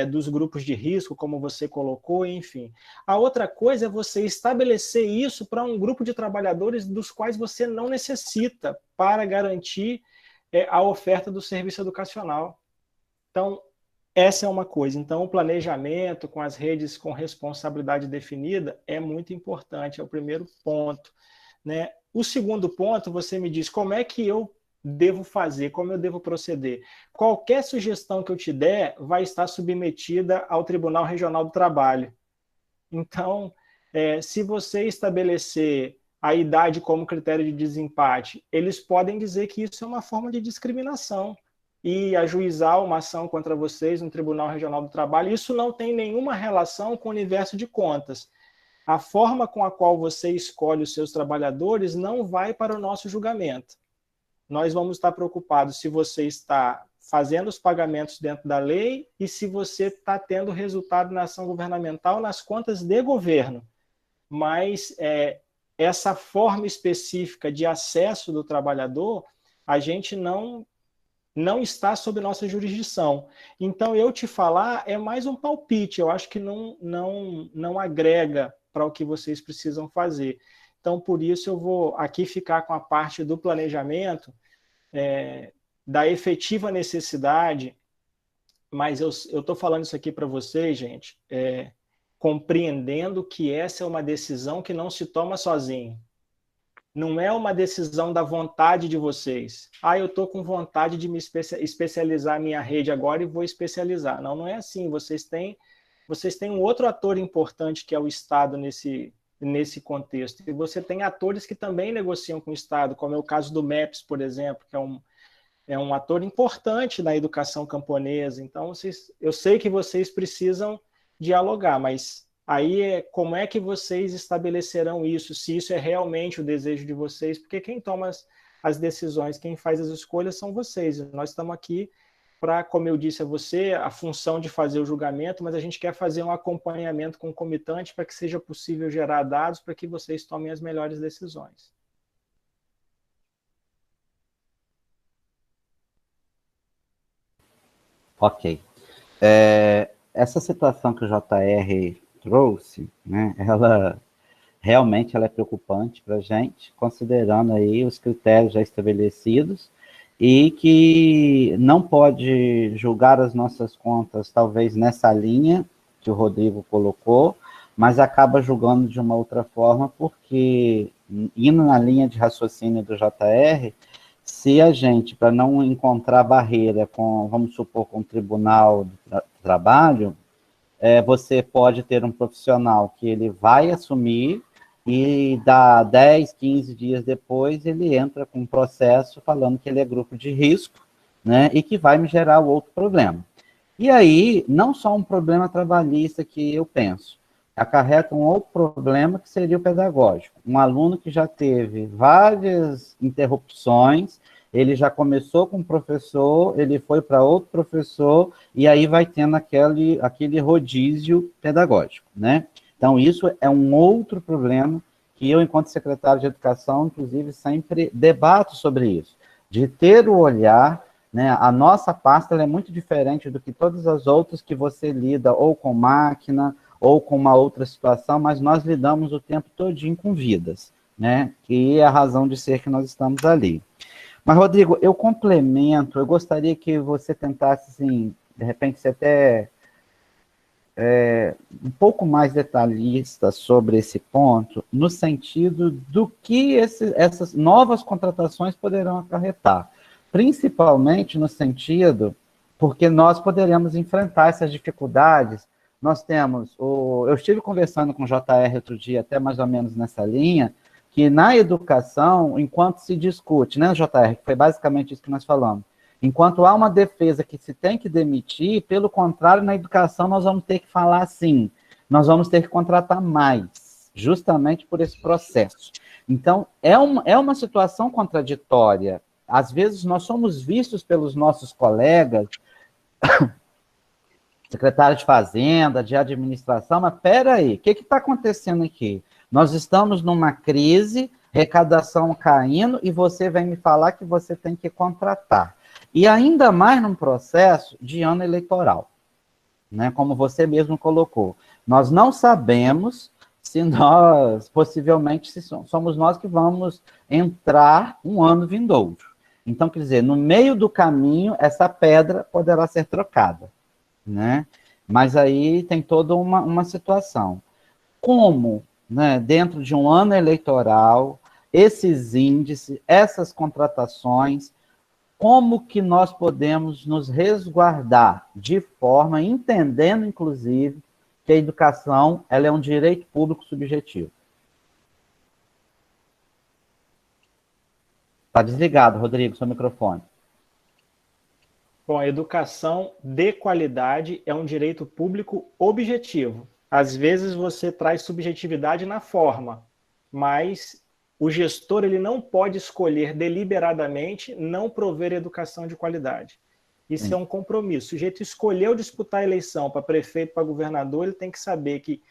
dos grupos de risco, como você colocou, enfim. A outra coisa é você estabelecer isso para um grupo de trabalhadores dos quais você não necessita para garantir a oferta do serviço educacional. Então, essa é uma coisa. Então, o planejamento com as redes com responsabilidade definida é muito importante, é o primeiro ponto, né? O segundo ponto, você me diz como é que eu devo fazer, como eu devo proceder. Qualquer sugestão que eu te der vai estar submetida ao Tribunal Regional do Trabalho. Então, se você estabelecer a idade como critério de desempate, eles podem dizer que isso é uma forma de discriminação e ajuizar uma ação contra vocês no Tribunal Regional do Trabalho. Isso não tem nenhuma relação com o universo de contas. A forma com a qual você escolhe os seus trabalhadores não vai para o nosso julgamento. Nós vamos estar preocupados se você está fazendo os pagamentos dentro da lei e se você está tendo resultado na ação governamental nas contas de governo. Mas essa forma específica de acesso do trabalhador, a gente não está sob nossa jurisdição. Então, eu te falar é mais um palpite, eu acho que não agrega para o que vocês precisam fazer. Então, por isso, eu vou aqui ficar com a parte do planejamento, da efetiva necessidade, mas eu estou falando isso aqui para vocês, gente, compreendendo que essa é uma decisão que não se toma sozinho. Não é uma decisão da vontade de vocês. Eu estou com vontade de me especializar a minha rede agora e vou especializar. Não é assim. Vocês têm um outro ator importante que é o Estado nesse contexto. E você tem atores que também negociam com o Estado, como é o caso do MEPS, por exemplo, que é um ator importante na educação camponesa. Então, eu sei que vocês precisam dialogar, mas aí como é que vocês estabelecerão isso, se isso é realmente o desejo de vocês, porque quem toma as decisões, quem faz as escolhas são vocês. Nós estamos aqui para, como eu disse a você, a função de fazer o julgamento, mas a gente quer fazer um acompanhamento concomitante para que seja possível gerar dados para que vocês tomem as melhores decisões. Ok. Essa situação que o JR trouxe, né, ela realmente é preocupante para a gente, considerando aí os critérios já estabelecidos e que não pode julgar as nossas contas, talvez nessa linha que o Rodrigo colocou, mas acaba julgando de uma outra forma, porque, indo na linha de raciocínio do JR, se a gente, para não encontrar barreira com, vamos supor, com o Tribunal do Trabalho, você pode ter um profissional que ele vai assumir e dá 10, 15 dias depois, ele entra com um processo falando que ele é grupo de risco, né, e que vai me gerar outro problema. E aí, não só um problema trabalhista que eu penso, acarreta um outro problema que seria o pedagógico. Um aluno que já teve várias interrupções, ele já começou com um professor, ele foi para outro professor, e aí vai tendo aquele rodízio pedagógico, né? Então, isso é um outro problema que eu, enquanto secretário de Educação, inclusive, sempre debato sobre isso, de ter o olhar, né? A nossa pasta ela é muito diferente do que todas as outras que você lida ou com máquina, ou com uma outra situação, mas nós lidamos o tempo todinho com vidas, né? Que é a razão de ser que nós estamos ali. Mas, Rodrigo, eu complemento, eu gostaria que você tentasse, assim, de repente, ser até um pouco mais detalhista sobre esse ponto, no sentido do que essas novas contratações poderão acarretar, principalmente no sentido, porque nós poderemos enfrentar essas dificuldades. Nós temos, eu estive conversando com o JR outro dia, até mais ou menos nessa linha, que na educação, enquanto se discute, né, JR, que foi basicamente isso que nós falamos, enquanto há uma defesa que se tem que demitir, pelo contrário, na educação nós vamos ter que falar assim, nós vamos ter que contratar mais, justamente por esse processo. Então, é uma situação contraditória. Às vezes nós somos vistos pelos nossos colegas, secretário de Fazenda, de administração, mas peraí, o que está acontecendo aqui? Nós estamos numa crise, arrecadação caindo, e você vem me falar que você tem que contratar. E ainda mais num processo de ano eleitoral, né? Como você mesmo colocou. Nós não sabemos se nós, possivelmente, se somos nós que vamos entrar um ano vindouro. Então, quer dizer, no meio do caminho, essa pedra poderá ser trocada, né? Mas aí tem toda uma situação. Como, né, dentro de um ano eleitoral, esses índices, essas contratações, como que nós podemos nos resguardar de forma, entendendo, inclusive, que a educação ela é um direito público subjetivo? Está desligado, Rodrigo, seu microfone. Bom, a educação de qualidade é um direito público objetivo. Às vezes você traz subjetividade na forma, mas o gestor ele não pode escolher deliberadamente não prover educação de qualidade. Isso Sim. É um compromisso. O sujeito escolheu disputar a eleição para prefeito, para governador, ele tem que saber que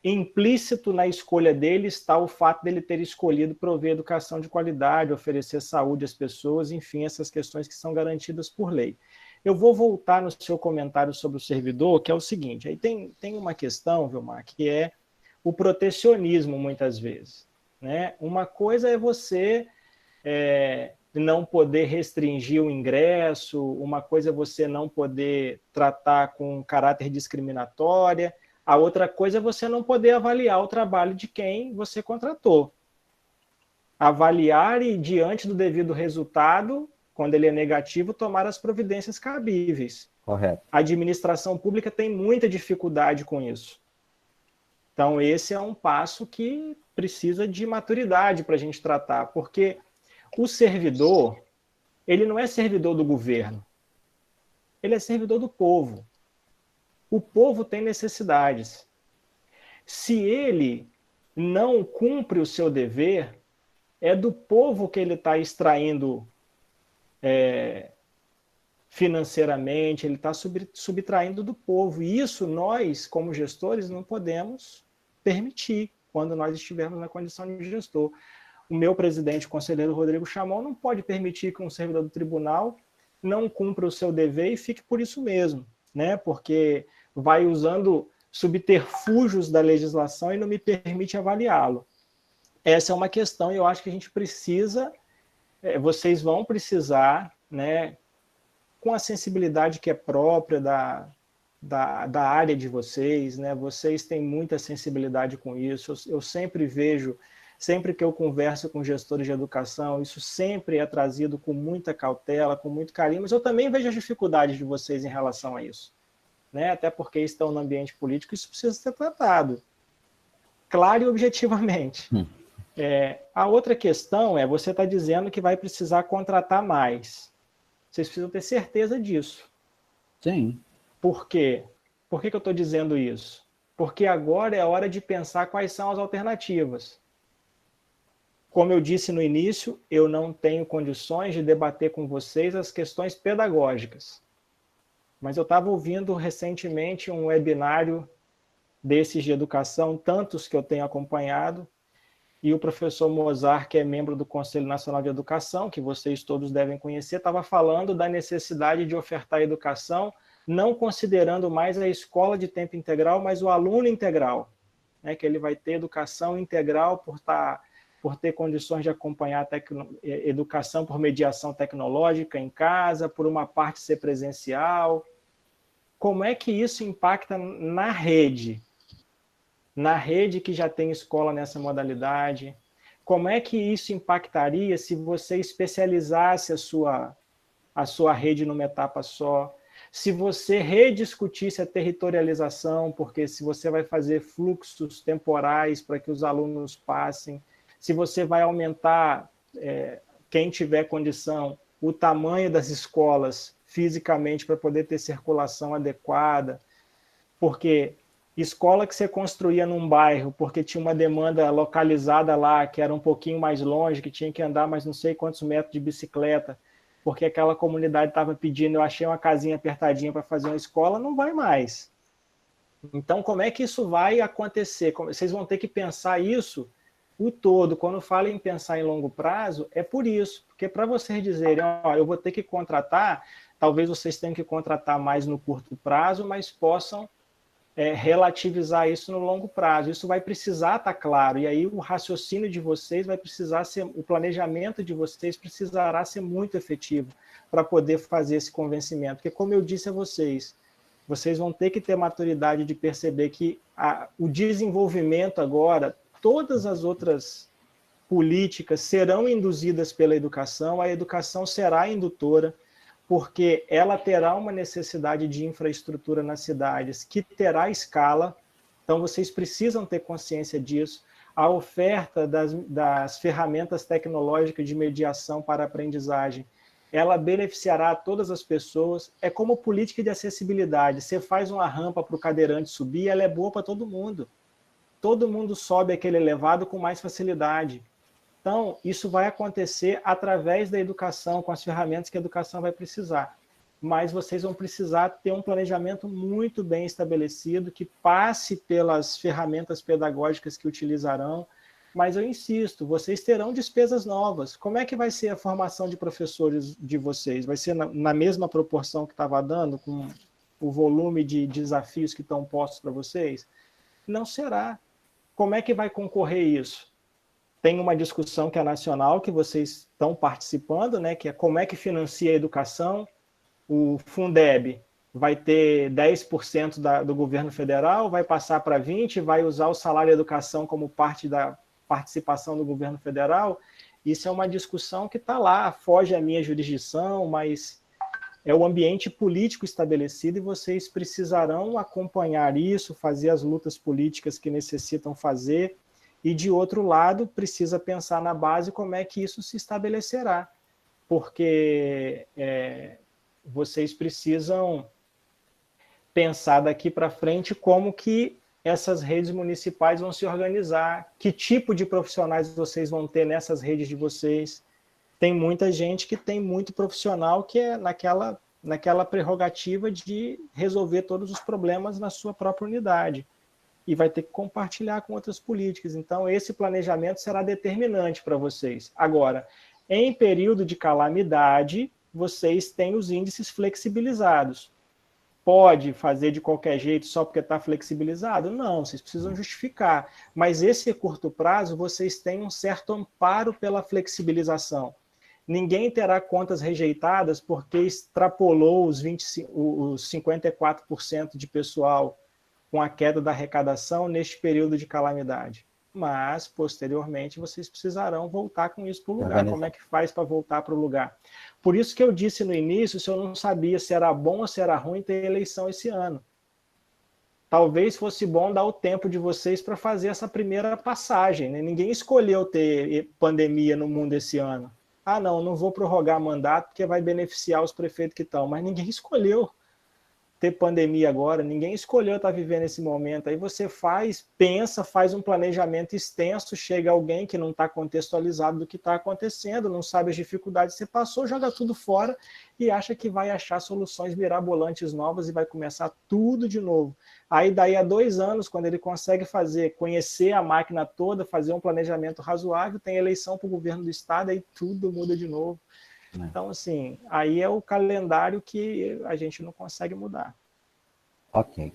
implícito na escolha dele está o fato dele ter escolhido prover educação de qualidade, oferecer saúde às pessoas, enfim, essas questões que são garantidas por lei. Eu vou voltar no seu comentário sobre o servidor, que é o seguinte, aí tem uma questão, Vilmar, que é o protecionismo, muitas vezes, né? Uma coisa é você não poder restringir o ingresso, uma coisa é você não poder tratar com caráter discriminatório, a outra coisa é você não poder avaliar o trabalho de quem você contratou. Avaliar e, diante do devido resultado, quando ele é negativo, tomar as providências cabíveis. Correto. A administração pública tem muita dificuldade com isso. Então, esse é um passo que precisa de maturidade para a gente tratar, porque o servidor, ele não é servidor do governo, ele é servidor do povo. O povo tem necessidades. Se ele não cumpre o seu dever, é do povo que ele está extraindo financeiramente, ele está subtraindo do povo. E isso nós, como gestores, não podemos permitir quando nós estivermos na condição de gestor. O meu presidente, o conselheiro Rodrigo Chamon, não pode permitir que um servidor do tribunal não cumpra o seu dever e fique por isso mesmo, né? Porque vai usando subterfúgios da legislação e não me permite avaliá-lo. Essa é uma questão e eu acho que a gente precisa, vocês vão precisar, né, com a sensibilidade que é própria da área de vocês, né, vocês têm muita sensibilidade com isso, eu sempre vejo, sempre que eu converso com gestores de educação, isso sempre é trazido com muita cautela, com muito carinho, mas eu também vejo as dificuldades de vocês em relação a isso. Né? Até porque estão no ambiente político, isso precisa ser tratado. claro e objetivamente. A outra questão é, você está dizendo que vai precisar contratar mais. Vocês precisam ter certeza disso. Sim. Por quê? Por que eu estou dizendo isso? Porque agora é a hora de pensar quais são as alternativas. Como eu disse no início, eu não tenho condições de debater com vocês as questões pedagógicas. Mas eu estava ouvindo recentemente um webinário desses de educação, tantos que eu tenho acompanhado, e o professor Mozart, que é membro do Conselho Nacional de Educação, que vocês todos devem conhecer, estava falando da necessidade de ofertar educação, não considerando mais a escola de tempo integral, mas o aluno integral, né, que ele vai ter educação integral por ter condições de acompanhar educação por mediação tecnológica em casa, por uma parte ser presencial. Como é que isso impacta na rede? Na rede que já tem escola nessa modalidade? Como é que isso impactaria se você especializasse a sua rede numa etapa só? Se você rediscutisse a territorialização, porque se você vai fazer fluxos temporais para que os alunos passem, se você vai aumentar, quem tiver condição, o tamanho das escolas fisicamente para poder ter circulação adequada, porque escola que você construía num bairro porque tinha uma demanda localizada lá, que era um pouquinho mais longe, que tinha que andar mais não sei quantos metros de bicicleta, porque aquela comunidade estava pedindo, eu achei uma casinha apertadinha para fazer uma escola, não vai mais. Então, como é que isso vai acontecer? Vocês vão ter que pensar isso o todo. Quando falo em pensar em longo prazo, é por isso. Porque para vocês dizerem, ó, eu vou ter que contratar, talvez vocês tenham que contratar mais no curto prazo, mas possam relativizar isso no longo prazo. Isso vai precisar estar claro, e aí o raciocínio de vocês vai precisar ser, o planejamento de vocês precisará ser muito efetivo para poder fazer esse convencimento. Porque, como eu disse a vocês, vocês vão ter que ter maturidade de perceber que o desenvolvimento agora, todas as outras políticas serão induzidas pela educação, a educação será indutora, porque ela terá uma necessidade de infraestrutura nas cidades que terá escala, então vocês precisam ter consciência disso. A oferta das ferramentas tecnológicas de mediação para a aprendizagem, ela beneficiará todas as pessoas. É como política de acessibilidade, você faz uma rampa para o cadeirante subir, ela é boa para todo mundo. Todo mundo sobe aquele elevado com mais facilidade. Então, isso vai acontecer através da educação, com as ferramentas que a educação vai precisar. Mas vocês vão precisar ter um planejamento muito bem estabelecido, que passe pelas ferramentas pedagógicas que utilizarão. Mas eu insisto, vocês terão despesas novas. Como é que vai ser a formação de professores de vocês? Vai ser na mesma proporção que estava dando, com o volume de desafios que estão postos para vocês? Não será. Como é que vai concorrer isso? Tem uma discussão que é nacional, que vocês estão participando, né, que é como é que financia a educação. O Fundeb vai ter 10% do governo federal, vai passar para 20%, vai usar o salário de educação como parte da participação do governo federal. Isso é uma discussão que está lá, foge à minha jurisdição, mas é o ambiente político estabelecido e vocês precisarão acompanhar isso, fazer as lutas políticas que necessitam fazer. E, de outro lado, precisa pensar na base como é que isso se estabelecerá, porque vocês precisam pensar daqui para frente como que essas redes municipais vão se organizar, que tipo de profissionais vocês vão ter nessas redes de vocês. Tem muita gente que tem muito profissional que é naquela prerrogativa de resolver todos os problemas na sua própria unidade. E vai ter que compartilhar com outras políticas. Então, esse planejamento será determinante para vocês. Agora, em período de calamidade, vocês têm os índices flexibilizados. Pode fazer de qualquer jeito só porque está flexibilizado? Não, vocês precisam justificar. Mas esse curto prazo, vocês têm um certo amparo pela flexibilização. Ninguém terá contas rejeitadas porque extrapolou os 54% de pessoal com a queda da arrecadação neste período de calamidade. Mas, posteriormente, vocês precisarão voltar com isso para o lugar. Como é que faz para voltar para o lugar? Por isso que eu disse no início, se eu não sabia se era bom ou se era ruim ter eleição esse ano. talvez fosse bom dar o tempo de vocês para fazer essa primeira passagem, né? Ninguém escolheu ter pandemia no mundo esse ano. Ah, não vou prorrogar mandato porque vai beneficiar os prefeitos que estão, mas ninguém escolheu ter pandemia agora, ninguém escolheu estar vivendo esse momento. Aí você pensa, faz um planejamento extenso, chega alguém que não está contextualizado do que está acontecendo, não sabe as dificuldades que você passou, joga tudo fora e acha que vai achar soluções mirabolantes novas e vai começar tudo de novo. Aí daí a 2 anos, quando ele consegue conhecer a máquina toda, fazer um planejamento razoável, tem eleição para o governo do estado, aí tudo muda de novo. Então, assim, aí é o calendário que a gente não consegue mudar. Ok.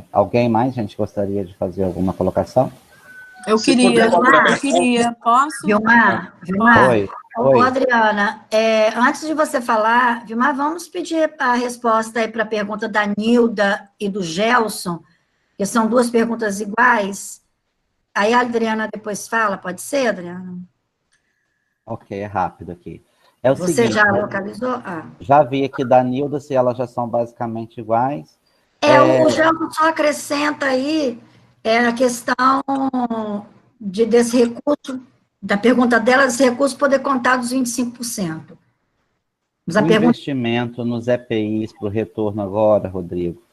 Alguém mais, gente, gostaria de fazer alguma colocação? Eu queria, posso? Vilmar, Oi. Ô, Adriana, antes de você falar, Vilmar, vamos pedir a resposta aí para a pergunta da Nilda e do Gelson, que são 2 perguntas iguais. Aí a Adriana depois fala, pode ser, Adriana? Ok, é rápido aqui. É o Você seguinte, já localizou? já vi aqui da Nilda, se elas já são basicamente iguais. O Gelson só acrescenta aí a questão desse recurso, da pergunta dela, desse recurso poder contar dos 25%. Mas O investimento nos EPIs para o retorno agora, Rodrigo,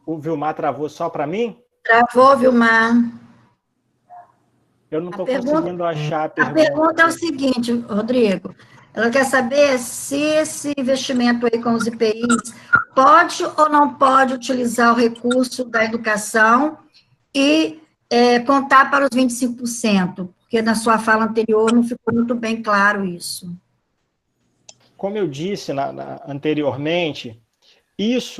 O Vilmar travou só para mim? Travou, Vilmar. Eu não estou conseguindo achar a pergunta. A pergunta é o seguinte, Rodrigo. Ela quer saber se esse investimento aí com os IPIs pode ou não pode utilizar o recurso da educação e contar para os 25%, porque na sua fala anterior não ficou muito bem claro isso. Como eu disse anteriormente,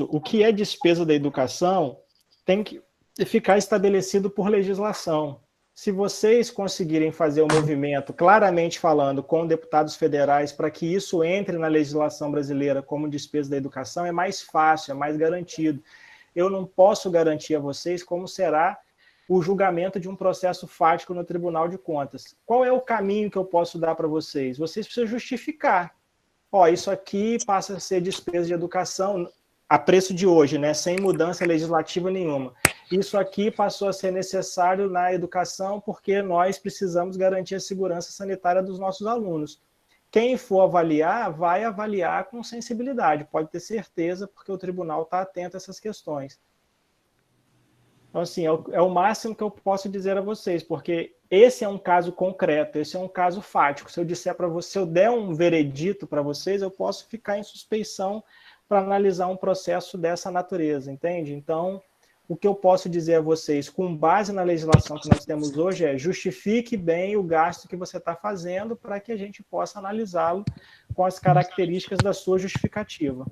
o que é despesa da educação, tem que ficar estabelecido por legislação. Se vocês conseguirem fazer o movimento, claramente falando, com deputados federais, para que isso entre na legislação brasileira como despesa da educação, é mais fácil, é mais garantido. Eu não posso garantir a vocês como será o julgamento de um processo fático no Tribunal de Contas. Qual é o caminho que eu posso dar para vocês? Vocês precisam justificar. Isso aqui passa a ser despesa de educação a preço de hoje, né, sem mudança legislativa nenhuma. Isso aqui passou a ser necessário na educação porque nós precisamos garantir a segurança sanitária dos nossos alunos. Quem for avaliar, vai avaliar com sensibilidade, pode ter certeza, porque o tribunal está atento a essas questões. Então, assim, é o máximo que eu posso dizer a vocês, porque esse é um caso concreto, esse é um caso fático. Se eu disser para você, se eu der um veredito para vocês, eu posso ficar em suspeição para analisar um processo dessa natureza, entende? Então, o que eu posso dizer a vocês, com base na legislação que nós temos hoje, justifique bem o gasto que você está fazendo para que a gente possa analisá-lo com as características da sua justificativa.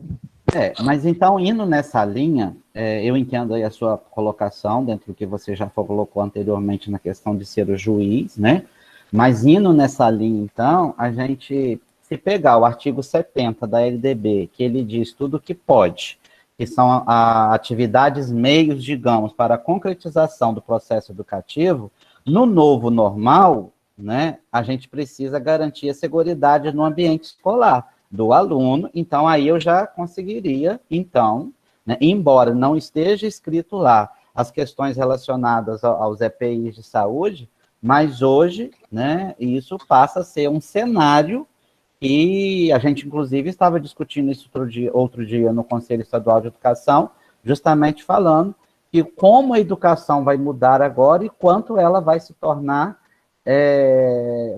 Mas então, indo nessa linha, eu entendo aí a sua colocação, dentro do que você já colocou anteriormente na questão de ser o juiz, né? Mas indo nessa linha, então, a gente, se pegar o artigo 70 da LDB, que ele diz tudo o que pode, que são atividades, meios, digamos, para a concretização do processo educativo, no novo normal, né, a gente precisa garantir a seguridade no ambiente escolar do aluno, então aí eu já conseguiria, então, né, embora não esteja escrito lá as questões relacionadas aos EPIs de saúde, mas hoje, né, isso passa a ser um cenário. E a gente, inclusive, estava discutindo isso outro dia no Conselho Estadual de Educação, justamente falando que como a educação vai mudar agora e quanto ela vai se tornar,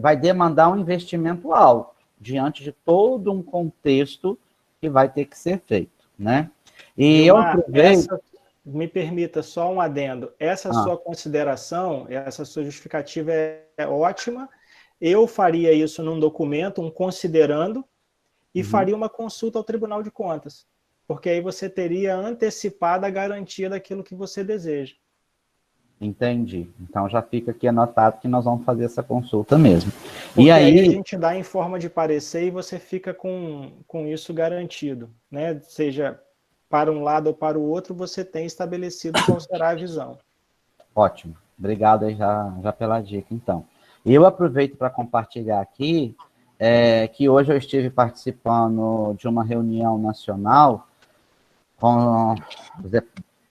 vai demandar um investimento alto, diante de todo um contexto que vai ter que ser feito, né? E eu aproveito... Me permita só um adendo. Essa sua consideração, essa sua justificativa é ótima. Eu faria isso num documento, um considerando, e faria uma consulta ao Tribunal de Contas, porque aí você teria antecipada a garantia daquilo que você deseja. Entendi. Então já fica aqui anotado que nós vamos fazer essa consulta mesmo. Porque e aí a gente dá em forma de parecer e você fica com isso garantido, né? Seja para um lado ou para o outro, você tem estabelecido qual será a visão. Ótimo. Obrigado aí já pela dica, então. Eu aproveito para compartilhar aqui que hoje eu estive participando de uma reunião nacional com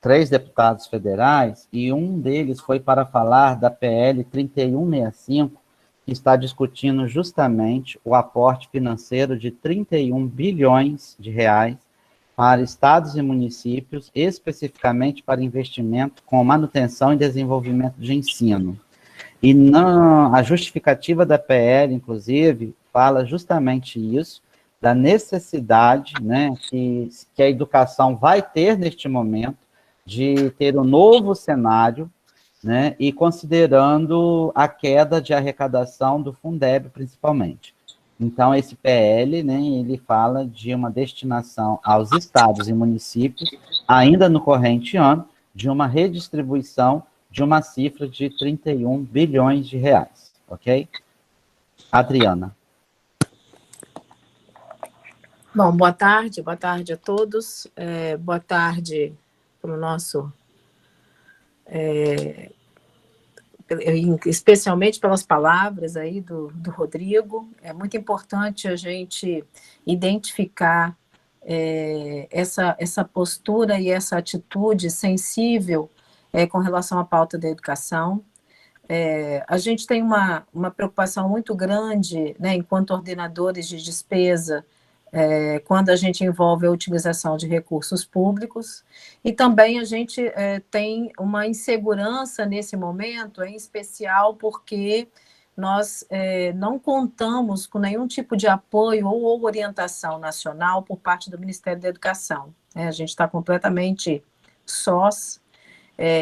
3 deputados federais, e um deles foi para falar da PL 3165, que está discutindo justamente o aporte financeiro de 31 bilhões de reais para estados e municípios, especificamente para investimento com manutenção e desenvolvimento de ensino. E a justificativa da PL, inclusive, fala justamente isso, da necessidade, né, que a educação vai ter neste momento, de ter um novo cenário, né, e considerando a queda de arrecadação do Fundeb, principalmente. Então, esse PL, né, ele fala de uma destinação aos estados e municípios, ainda no corrente ano, de uma redistribuição de uma cifra de 31 bilhões de reais, ok? Adriana. Bom, boa tarde a todos. Boa tarde para o nosso... especialmente pelas palavras aí do Rodrigo. É muito importante a gente identificar essa postura e essa atitude sensível com relação à pauta da educação. A gente tem uma preocupação muito grande, né, enquanto ordenadores de despesa, quando a gente envolve a utilização de recursos públicos, e também a gente tem uma insegurança nesse momento, em especial porque nós não contamos com nenhum tipo de apoio ou orientação nacional por parte do Ministério da Educação. A gente está completamente sós,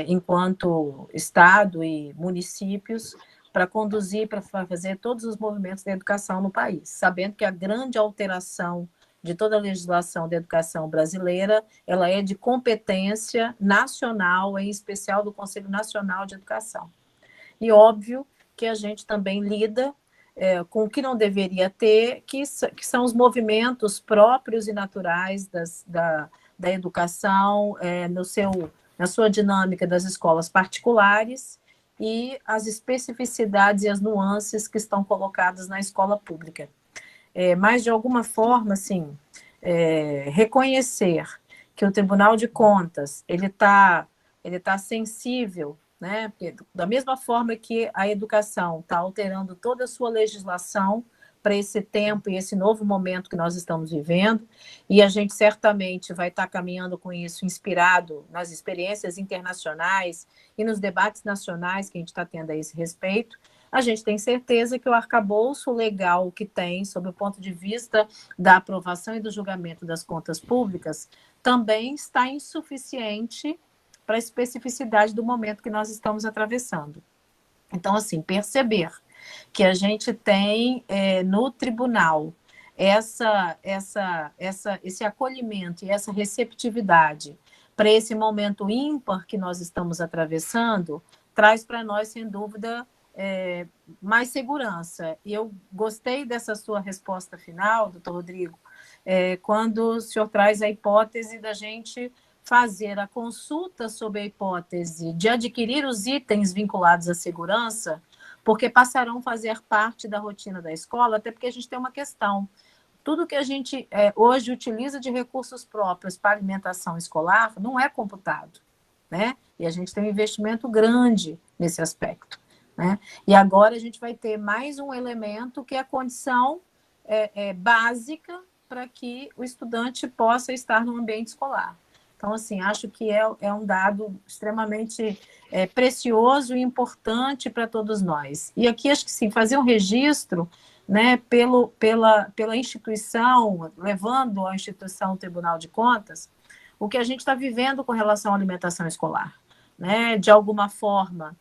enquanto Estado e municípios, para conduzir, para fazer todos os movimentos da educação no país, sabendo que a grande alteração de toda a legislação da educação brasileira, ela é de competência nacional, em especial do Conselho Nacional de Educação. E óbvio que a gente também lida com o que não deveria ter, que são os movimentos próprios e naturais da educação, na sua dinâmica das escolas particulares, e as especificidades e as nuances que estão colocadas na escola pública. Mas, de alguma forma, assim, reconhecer que o Tribunal de Contas ele tá sensível, né? Porque, da mesma forma que a educação está alterando toda a sua legislação para esse tempo e esse novo momento que nós estamos vivendo, e a gente certamente vai estar caminhando com isso, inspirado nas experiências internacionais e nos debates nacionais que a gente está tendo a esse respeito. A gente tem certeza que o arcabouço legal que tem, sob o ponto de vista da aprovação e do julgamento das contas públicas, também está insuficiente para a especificidade do momento que nós estamos atravessando. Então, assim, perceber que a gente tem no tribunal esse acolhimento e essa receptividade para esse momento ímpar que nós estamos atravessando, traz para nós, sem dúvida, mais segurança. E eu gostei dessa sua resposta final, doutor Rodrigo, quando o senhor traz a hipótese da gente fazer a consulta sobre a hipótese de adquirir os itens vinculados à segurança, porque passarão a fazer parte da rotina da escola, até porque a gente tem uma questão. Tudo que a gente hoje utiliza de recursos próprios para alimentação escolar não é computado, né? E a gente tem um investimento grande nesse aspecto, né? E agora a gente vai ter mais um elemento que é a condição básica para que o estudante possa estar no ambiente escolar. Então, assim, acho que é um dado extremamente precioso e importante para todos nós. E aqui, acho que sim, fazer um registro, né, pela instituição, levando à instituição Tribunal de Contas, o que a gente está vivendo com relação à alimentação escolar, né? De alguma forma,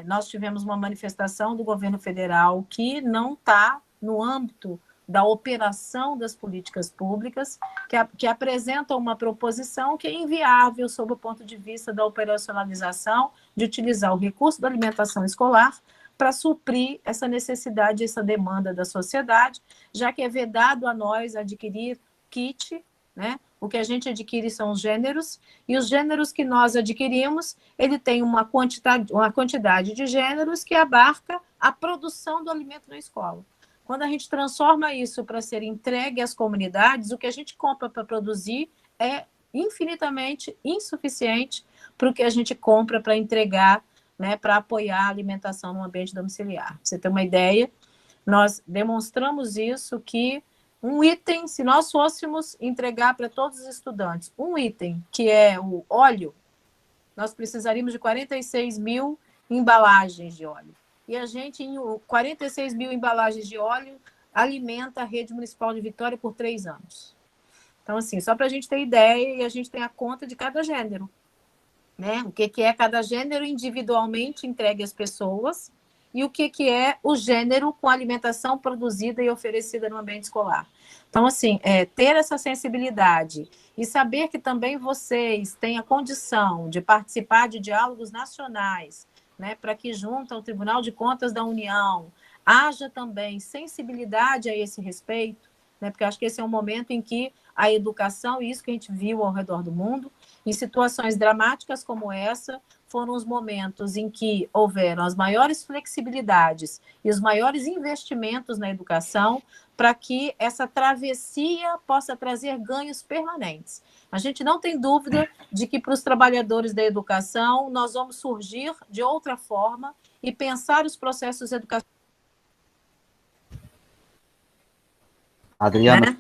nós tivemos uma manifestação do governo federal que não está no âmbito da operação das políticas públicas, que apresentam uma proposição que é inviável sob o ponto de vista da operacionalização, de utilizar o recurso da alimentação escolar para suprir essa necessidade, essa demanda da sociedade, já que é vedado a nós adquirir kit, né? O que a gente adquire são os gêneros, e os gêneros que nós adquirimos, ele tem uma quantidade de gêneros que abarca a produção do alimento na escola. Quando a gente transforma isso para ser entregue às comunidades, o que a gente compra para produzir é infinitamente insuficiente para o que a gente compra para entregar, né, para apoiar a alimentação no ambiente domiciliar. Pra você ter uma ideia, nós demonstramos isso, que um item, se nós fôssemos entregar para todos os estudantes, um item que é o óleo, nós precisaríamos de 46 mil embalagens de óleo. E a gente, em 46 mil embalagens de óleo, alimenta a rede municipal de Vitória por 3 anos. Então, assim, só para a gente ter ideia, e a gente tem a conta de cada gênero, né? O que é cada gênero individualmente entregue às pessoas e o que é o gênero com alimentação produzida e oferecida no ambiente escolar. Então, assim, ter essa sensibilidade e saber que também vocês têm a condição de participar de diálogos nacionais, né, para que junto ao Tribunal de Contas da União haja também sensibilidade a esse respeito, né, porque eu acho que esse é um momento em que a educação, e isso que a gente viu ao redor do mundo, em situações dramáticas como essa, foram os momentos em que houveram as maiores flexibilidades e os maiores investimentos na educação para que essa travessia possa trazer ganhos permanentes. A gente não tem dúvida de que para os trabalhadores da educação nós vamos surgir de outra forma e pensar os processos educacionais. Adriana.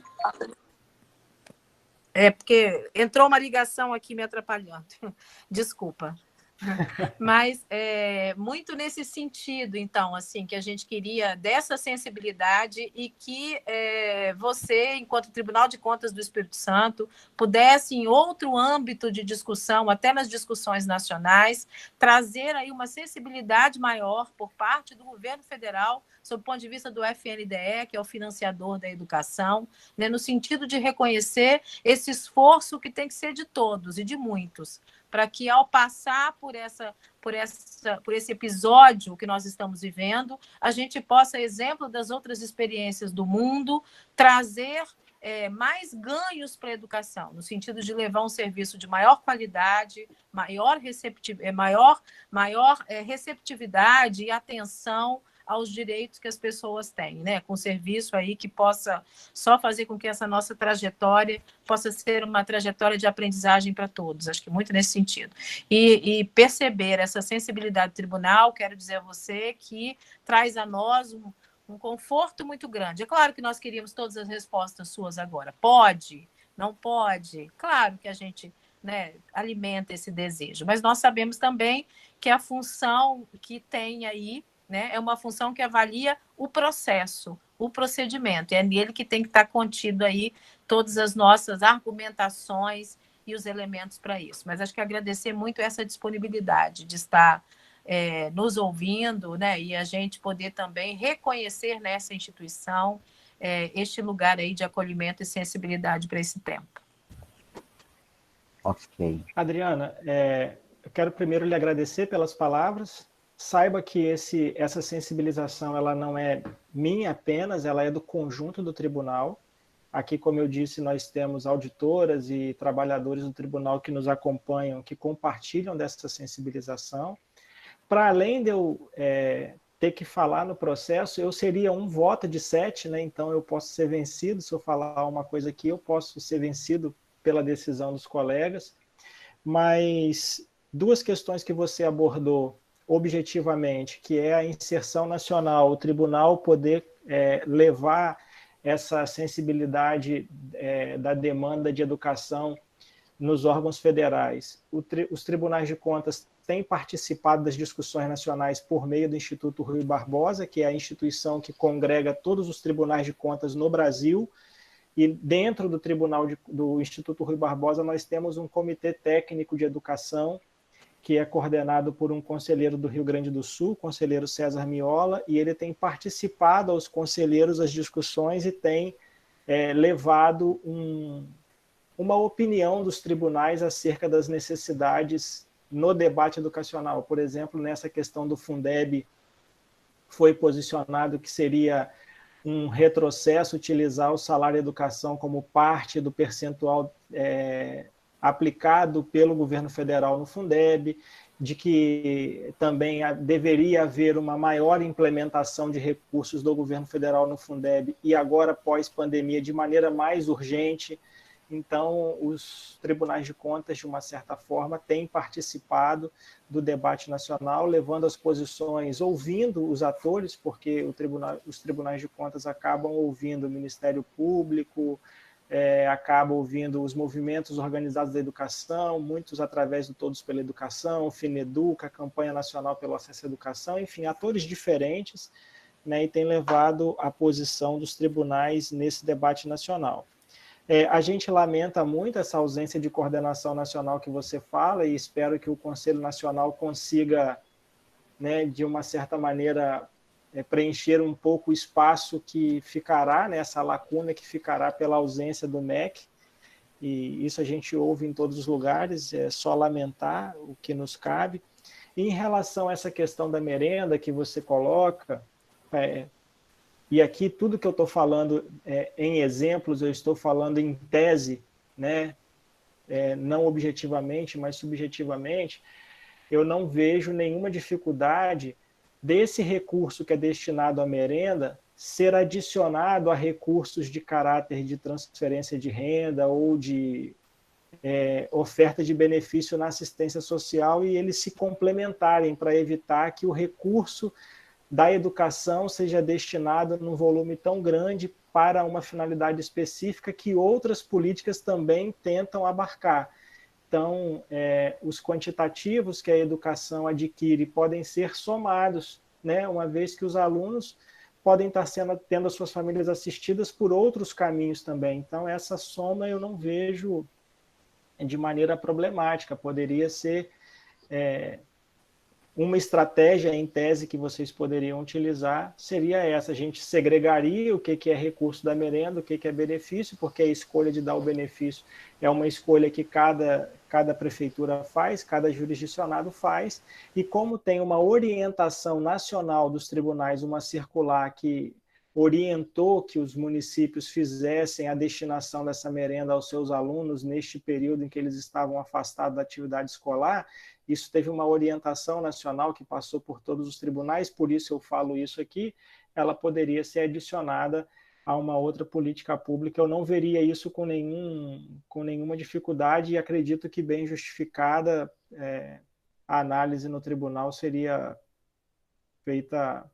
Né? Porque entrou uma ligação aqui me atrapalhando. Desculpa. Mas muito nesse sentido, então, assim, que a gente queria dessa sensibilidade e que você, enquanto Tribunal de Contas do Espírito Santo, pudesse, em outro âmbito de discussão, até nas discussões nacionais, trazer aí uma sensibilidade maior por parte do governo federal, sob o ponto de vista do FNDE, que é o financiador da educação, né, no sentido de reconhecer esse esforço que tem que ser de todos e de muitos, para que, ao passar por esse episódio que nós estamos vivendo, a gente possa, exemplo das outras experiências do mundo, trazer mais ganhos para a educação, no sentido de levar um serviço de maior qualidade, maior receptividade e atenção aos direitos que as pessoas têm, né? Com serviço aí que possa só fazer com que essa nossa trajetória possa ser uma trajetória de aprendizagem para todos, acho que muito nesse sentido. E perceber essa sensibilidade do tribunal, quero dizer a você, que traz a nós um conforto muito grande. É claro que nós queríamos todas as respostas suas agora. Pode? Não pode? Claro que a gente, né, alimenta esse desejo, mas nós sabemos também que a função que tem aí, né, é uma função que avalia o processo, o procedimento, e é nele que tem que estar contido aí todas as nossas argumentações e os elementos para isso. Mas acho que agradecer muito essa disponibilidade de estar nos ouvindo, né, e a gente poder também reconhecer nessa instituição este lugar aí de acolhimento e sensibilidade para esse tempo. Ok. Adriana, eu quero primeiro lhe agradecer pelas palavras. Saiba que essa sensibilização ela não é minha apenas, ela é do conjunto do tribunal. Aqui, como eu disse, nós temos auditoras e trabalhadores do tribunal que nos acompanham, que compartilham dessa sensibilização. Para além de eu ter que falar no processo, eu seria um voto de 7, né? Então eu posso ser vencido, se eu falar uma coisa aqui, eu posso ser vencido pela decisão dos colegas. Mas duas questões que você abordou objetivamente, que é a inserção nacional, o tribunal poder levar essa sensibilidade da demanda de educação nos órgãos federais. Os tribunais de contas têm participado das discussões nacionais por meio do Instituto Rui Barbosa, que é a instituição que congrega todos os tribunais de contas no Brasil, e dentro do Instituto Rui Barbosa nós temos um comitê técnico de educação que é coordenado por um conselheiro do Rio Grande do Sul, o conselheiro César Miola, e ele tem participado aos conselheiros as discussões e tem levado uma opinião dos tribunais acerca das necessidades no debate educacional. Por exemplo, nessa questão do Fundeb, foi posicionado que seria um retrocesso utilizar o salário educação como parte do percentual aplicado pelo governo federal no Fundeb. de que também deveria haver uma maior implementação de recursos do governo federal no Fundeb, e agora, pós-pandemia, de maneira mais urgente. Então, os tribunais de contas, de uma certa forma, têm participado do debate nacional, levando as posições, ouvindo os atores, porque os tribunais de contas acabam ouvindo o Ministério Público, acaba ouvindo os movimentos organizados da educação, muitos através do Todos pela Educação, o FINEDUCA, a Campanha Nacional pelo Acesso à Educação, enfim, atores diferentes, né, e tem levado a posição dos tribunais nesse debate nacional. A gente lamenta muito essa ausência de coordenação nacional que você fala, e espero que o Conselho Nacional consiga, né, de uma certa maneira, preencher um pouco o espaço que ficará, né, essa lacuna que ficará pela ausência do MEC, e isso a gente ouve em todos os lugares, é só lamentar o que nos cabe. E em relação a essa questão da merenda que você coloca, e aqui tudo que eu estou falando em exemplos, eu estou falando em tese, né, não objetivamente, mas subjetivamente, eu não vejo nenhuma dificuldade desse recurso que é destinado à merenda ser adicionado a recursos de caráter de transferência de renda ou de oferta de benefício na assistência social, e eles se complementarem para evitar que o recurso da educação seja destinado num volume tão grande para uma finalidade específica que outras políticas também tentam abarcar. Então, os quantitativos que a educação adquire podem ser somados, né, uma vez que os alunos podem estar tendo as suas famílias assistidas por outros caminhos também. Então, essa soma eu não vejo de maneira problemática. Poderia ser uma estratégia, em tese, que vocês poderiam utilizar, seria essa: a gente segregaria o que é recurso da merenda, o que é benefício, porque a escolha de dar o benefício é uma escolha que cada prefeitura faz, cada jurisdicionado faz, e como tem uma orientação nacional dos tribunais, uma circular que orientou que os municípios fizessem a destinação dessa merenda aos seus alunos neste período em que eles estavam afastados da atividade escolar, isso teve uma orientação nacional que passou por todos os tribunais, por isso eu falo isso aqui, ela poderia ser adicionada a uma outra política pública. Eu não veria isso com nenhuma dificuldade, e acredito que bem justificada a análise no tribunal seria feita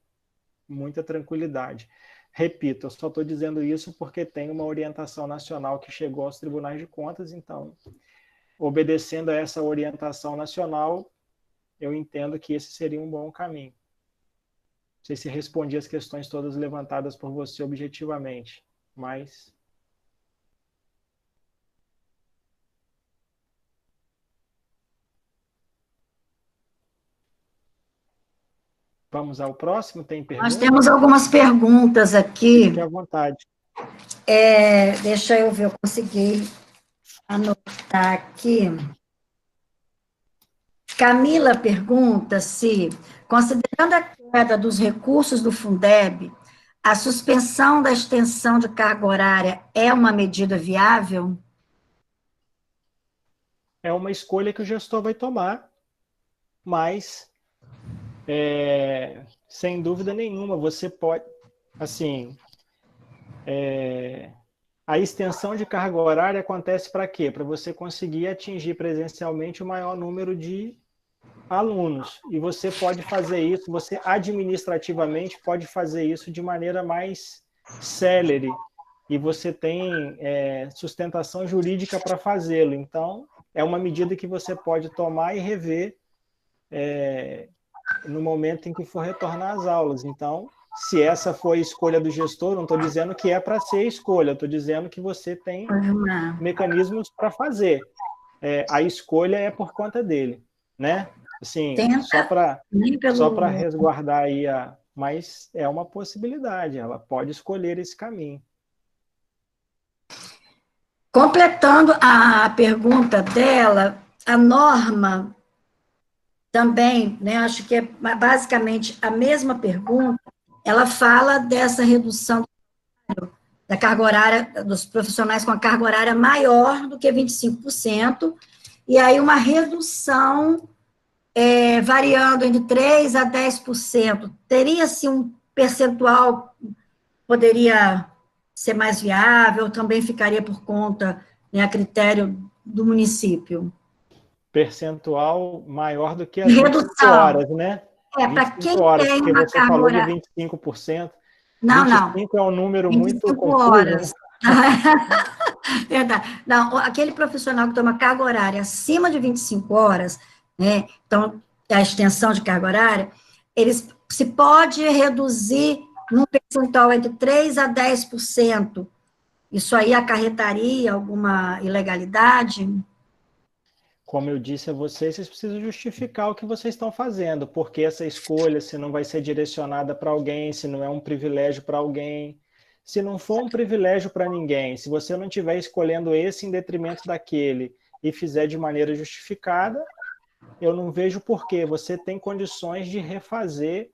com muita tranquilidade. Repito, eu só estou dizendo isso porque tem uma orientação nacional que chegou aos tribunais de contas, então, obedecendo a essa orientação nacional, eu entendo que esse seria um bom caminho. Não sei se respondi as questões todas levantadas por você objetivamente, mas... Vamos ao próximo? Tem perguntas? Nós temos algumas perguntas aqui. Fique à vontade. Deixa eu ver, eu consegui anotar aqui. Camila pergunta se, considerando a queda dos recursos do Fundeb, a suspensão da extensão de carga horária é uma medida viável? É uma escolha que o gestor vai tomar, mas, sem dúvida nenhuma, você pode, assim, a extensão de carga horária acontece para quê? Para você conseguir atingir presencialmente o maior número de alunos, e você pode fazer isso, você administrativamente pode fazer isso de maneira mais célere, e você tem sustentação jurídica para fazê-lo. Então, é uma medida que você pode tomar e rever no momento em que for retornar às aulas. Então, se essa foi a escolha do gestor, não estou dizendo que é para ser a escolha, estou dizendo que você tem mecanismos para fazer. A escolha é por conta dele, né? Assim, só para resguardar aí mas é uma possibilidade, ela pode escolher esse caminho. Completando a pergunta dela, a norma também, né, acho que é basicamente a mesma pergunta, ela fala dessa redução da carga horária, dos profissionais com a carga horária maior do que 25%, e aí uma redução variando entre 3% a 10%, teria-se um percentual, poderia ser mais viável, também ficaria por conta, né, a critério do município? Percentual maior do que as Redução. 25 horas, né? Para quem horas, tem porque uma você carga falou de horária. 25%. Não, 25 é um número 25 muito confuso, horas. né? Verdade. Não, aquele profissional que toma carga horária acima de 25 horas, né, então, a extensão de carga horária, eles se pode reduzir num percentual entre 3% a 10%. Isso aí acarretaria alguma ilegalidade? Como eu disse a vocês, vocês precisam justificar o que vocês estão fazendo, porque essa escolha, se não vai ser direcionada para alguém, se não é um privilégio para alguém. Se não for um privilégio para ninguém, se você não estiver escolhendo esse em detrimento daquele e fizer de maneira justificada, eu não vejo porquê. Você tem condições de refazer,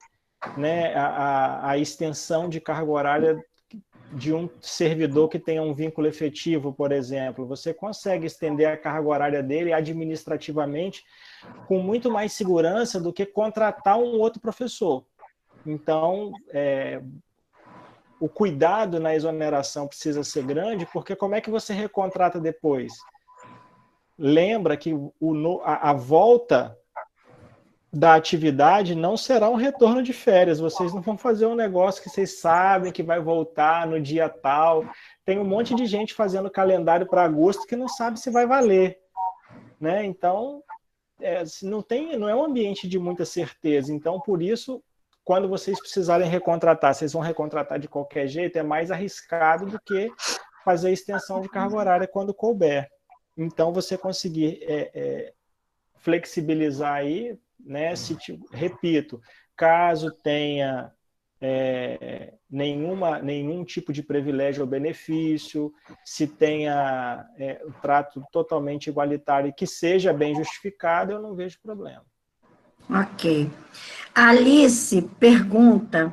né, a extensão de carga horária de um servidor que tenha um vínculo efetivo, por exemplo. Você consegue estender a carga horária dele administrativamente com muito mais segurança do que contratar um outro professor. Então, o cuidado na exoneração precisa ser grande, porque como é que você recontrata depois? Lembra que a volta da atividade não será um retorno de férias. Vocês não vão fazer um negócio que vocês sabem que vai voltar no dia tal. Tem um monte de gente fazendo calendário para agosto que não sabe se vai valer, né? Então, não é um ambiente de muita certeza. Então, por isso, quando vocês precisarem recontratar, vocês vão recontratar de qualquer jeito, é mais arriscado do que fazer extensão de carga horária quando couber. Então, você conseguir flexibilizar aí, né? Repito, caso tenha nenhum tipo de privilégio ou benefício, se tenha um trato totalmente igualitário e que seja bem justificado, eu não vejo problema. Ok. A Alice pergunta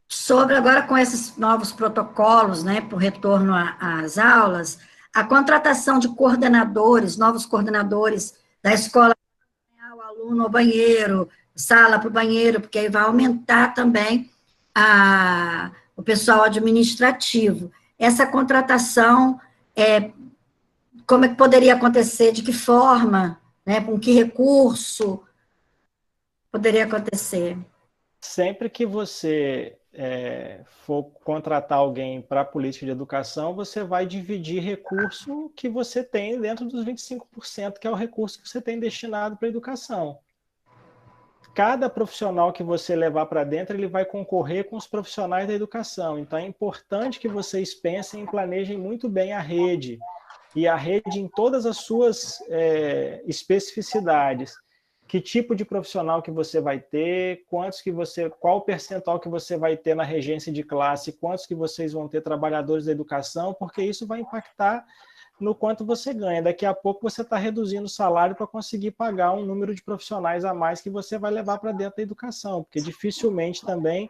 sobre, agora com esses novos protocolos, né, para o retorno às aulas, a contratação de coordenadores, novos coordenadores da escola, o aluno ao banheiro, sala para o banheiro, porque aí vai aumentar também o pessoal administrativo. Essa contratação, como é que poderia acontecer, de que forma, né, com que recurso poderia acontecer? Sempre que você for contratar alguém para a política de educação, você vai dividir recurso que você tem dentro dos 25%, que é o recurso que você tem destinado para a educação. Cada profissional que você levar para dentro, ele vai concorrer com os profissionais da educação. Então, é importante que vocês pensem e planejem muito bem a rede, e a rede em todas as suas especificidades. Que tipo de profissional que você vai ter, qual o percentual que você vai ter na regência de classe, quantos que vocês vão ter trabalhadores da educação, porque isso vai impactar no quanto você ganha. Daqui a pouco você está reduzindo o salário para conseguir pagar um número de profissionais a mais que você vai levar para dentro da educação, porque dificilmente também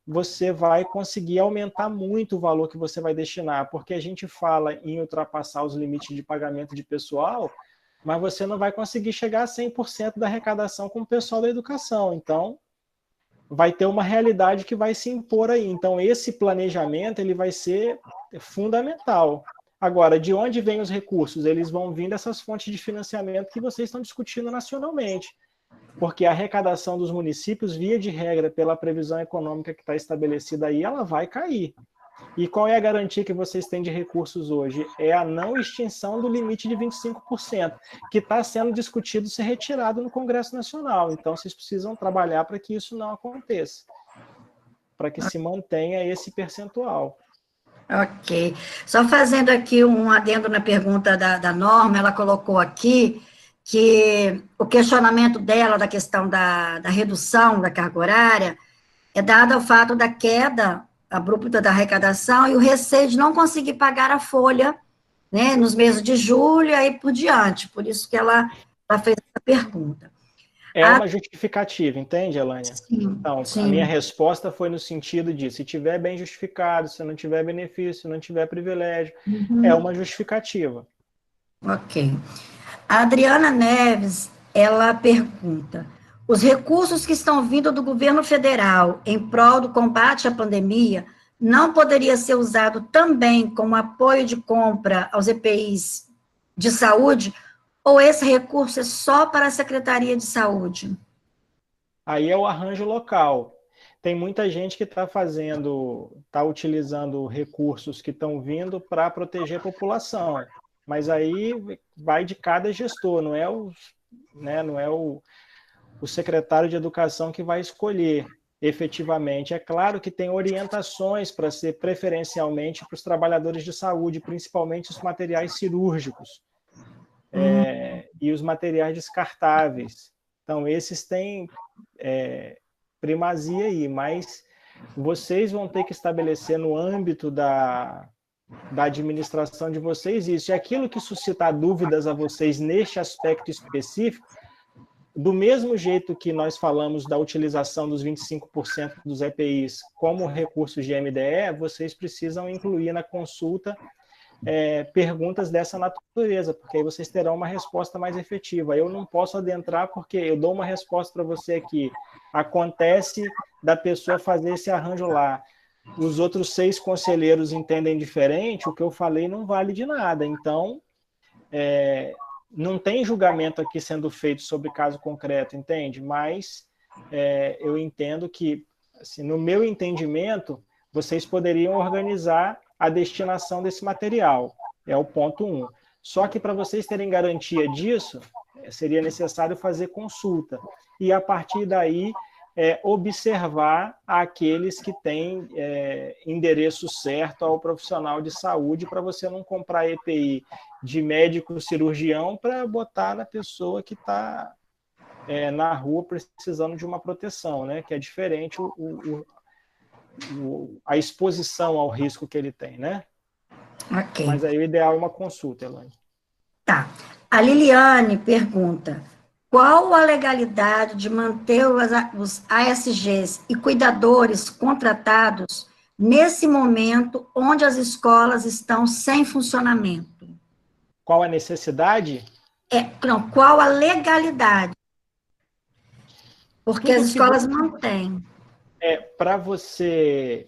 você vai conseguir aumentar muito o valor que você vai destinar, porque a gente fala em ultrapassar os limites de pagamento de pessoal, mas você não vai conseguir chegar a 100% da arrecadação com o pessoal da educação. Então, vai ter uma realidade que vai se impor aí. Então, esse planejamento ele vai ser fundamental. Agora, de onde vêm os recursos? Eles vão vir dessas fontes de financiamento que vocês estão discutindo nacionalmente, porque a arrecadação dos municípios, via de regra, pela previsão econômica que está estabelecida aí, ela vai cair. E qual é a garantia que vocês têm de recursos hoje? É a não extinção do limite de 25%, que está sendo discutido ser retirado no Congresso Nacional. Então, vocês precisam trabalhar para que isso não aconteça, para que se mantenha esse percentual. Ok. Só fazendo aqui um adendo na pergunta da Norma, ela colocou aqui que o questionamento dela da questão da redução da carga horária é dado ao fato da queda abrupta da arrecadação e o receio de não conseguir pagar a folha, né, nos meses de julho e aí por diante. Por isso que ela fez essa pergunta. É uma justificativa, entende, Elânia? Sim, então, sim. A minha resposta foi no sentido de, se tiver bem justificado, se não tiver benefício, se não tiver privilégio, é uma justificativa. Ok. A Adriana Neves, ela pergunta: os recursos que estão vindo do governo federal em prol do combate à pandemia não poderia ser usado também como apoio de compra aos EPIs de saúde, ou esse recurso é só para a Secretaria de Saúde? Aí é o arranjo local. Tem muita gente que está utilizando recursos que estão vindo para proteger a população, mas aí vai de cada gestor, não é o secretário de Educação que vai escolher efetivamente. É claro que tem orientações para ser preferencialmente para os trabalhadores de saúde, principalmente os materiais cirúrgicos e os materiais descartáveis. Então, esses têm primazia aí, mas vocês vão ter que estabelecer no âmbito da administração de vocês isso. E aquilo que suscitar dúvidas a vocês neste aspecto específico, do mesmo jeito que nós falamos da utilização dos 25% dos EPIs como recursos de MDE, vocês precisam incluir na consulta perguntas dessa natureza, porque aí vocês terão uma resposta mais efetiva. Eu não posso adentrar porque eu dou uma resposta para você aqui. Acontece da pessoa fazer esse arranjo lá. Os outros 6 conselheiros entendem diferente, o que eu falei não vale de nada. Então, não tem julgamento aqui sendo feito sobre caso concreto, entende? Mas eu entendo que, assim, no meu entendimento, vocês poderiam organizar a destinação desse material. É o ponto 1. Só que para vocês terem garantia disso, seria necessário fazer consulta. E, a partir daí, observar aqueles que têm endereço certo ao profissional de saúde, para você não comprar EPI de médico cirurgião para botar na pessoa que está na rua precisando de uma proteção, né? Que é diferente a exposição ao risco que ele tem, né? Ok. Mas aí o ideal é uma consulta, Elane. Tá. A Liliane pergunta: qual a legalidade de manter os ASGs e cuidadores contratados nesse momento onde as escolas estão sem funcionamento? Qual a necessidade? Não, qual a legalidade? Porque Tudo as escolas mantêm. Para você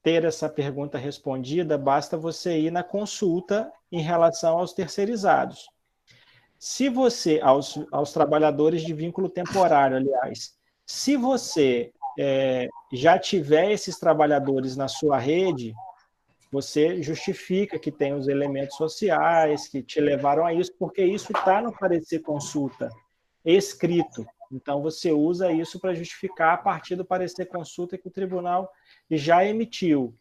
ter essa pergunta respondida, basta você ir na consulta em relação aos terceirizados. Se você, aos trabalhadores de vínculo temporário, aliás, se você já tiver esses trabalhadores na sua rede, você justifica que tem os elementos sociais que te levaram a isso, porque isso está no parecer consulta escrito. Então, você usa isso para justificar a partir do parecer consulta que o tribunal já emitiu.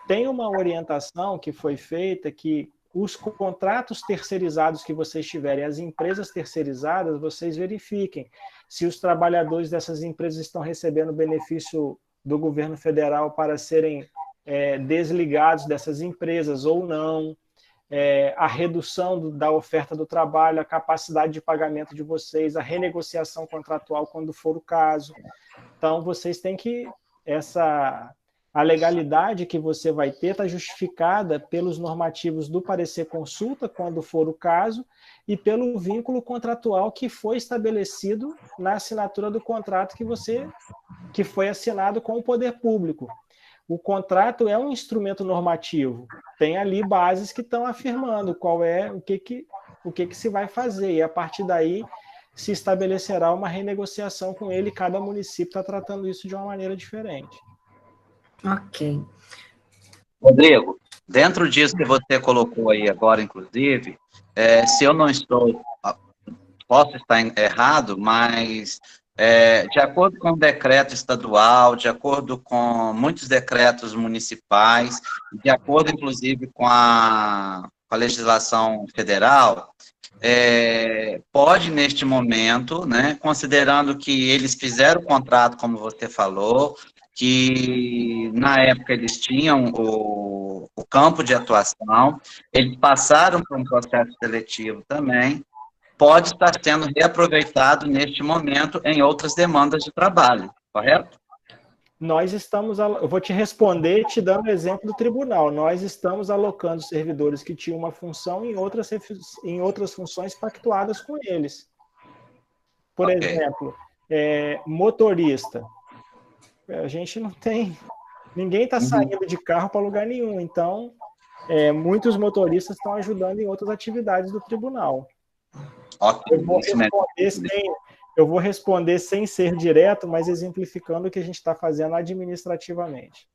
Tem uma orientação que foi feita que os contratos terceirizados que vocês tiverem, as empresas terceirizadas, vocês verifiquem se os trabalhadores dessas empresas estão recebendo benefício do governo federal para serem desligados dessas empresas ou não, a redução da oferta do trabalho, a capacidade de pagamento de vocês, a renegociação contratual quando for o caso. Então, vocês têm que... A legalidade que você vai ter está justificada pelos normativos do parecer consulta, quando for o caso, e pelo vínculo contratual que foi estabelecido na assinatura do contrato que foi assinado com o poder público. O contrato é um instrumento normativo, tem ali bases que estão afirmando o que se vai fazer, e a partir daí se estabelecerá uma renegociação com ele, cada município está tratando isso de uma maneira diferente. Ok. Rodrigo, dentro disso que você colocou aí agora, inclusive, se eu não estou, posso estar errado, mas de acordo com o decreto estadual, de acordo com muitos decretos municipais, de acordo, inclusive, com a legislação federal, pode, neste momento, né, considerando que eles fizeram o contrato, como você falou, que na época eles tinham o campo de atuação, eles passaram por um processo seletivo também, pode estar sendo reaproveitado neste momento em outras demandas de trabalho, correto? Eu vou te responder te dando o exemplo do tribunal. Nós estamos alocando servidores que tinham uma função em outras funções pactuadas com eles. Por exemplo, motorista. A gente não tem... Ninguém está saindo de carro para lugar nenhum, então muitos motoristas estão ajudando em outras atividades do tribunal. Eu vou responder sem ser direto, mas exemplificando o que a gente está fazendo administrativamente.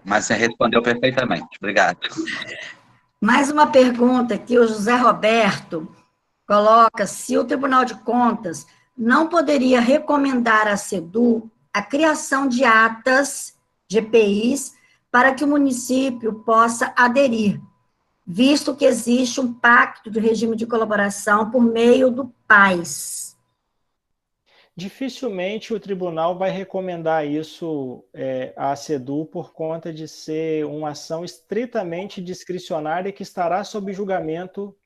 Mas você respondeu perfeitamente. Obrigado. Mais uma pergunta que o José Roberto coloca: se o Tribunal de Contas não poderia recomendar à SEDU a criação de atas, de EPIs, para que o município possa aderir, visto que existe um pacto de regime de colaboração por meio do PAS. Dificilmente o tribunal vai recomendar isso à SEDU por conta de ser uma ação estritamente discricionária que estará sob julgamento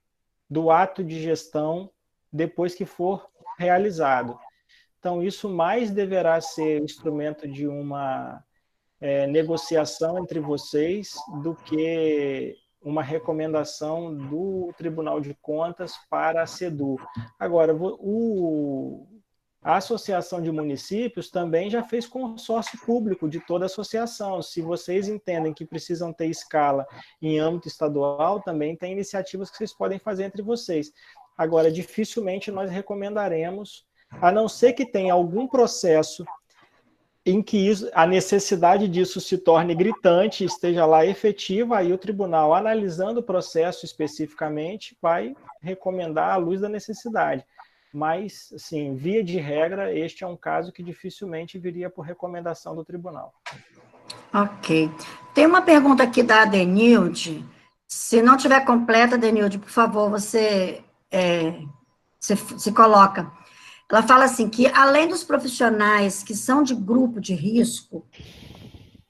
do ato de gestão depois que for realizado. Então, isso mais deverá ser instrumento de uma negociação entre vocês do que uma recomendação do Tribunal de Contas para a SEDU. Agora, a Associação de Municípios também já fez consórcio público de toda a associação. Se vocês entendem que precisam ter escala em âmbito estadual, também tem iniciativas que vocês podem fazer entre vocês. Agora, dificilmente nós recomendaremos, a não ser que tenha algum processo em que a necessidade disso se torne gritante, esteja lá efetiva, aí o tribunal, analisando o processo especificamente, vai recomendar à luz da necessidade. Mas, assim, via de regra, este é um caso que dificilmente viria por recomendação do tribunal. Ok. Tem uma pergunta aqui da Adenilde. Se não tiver completa, Adenilde, por favor, você se coloca. Ela fala assim, que além dos profissionais que são de grupo de risco,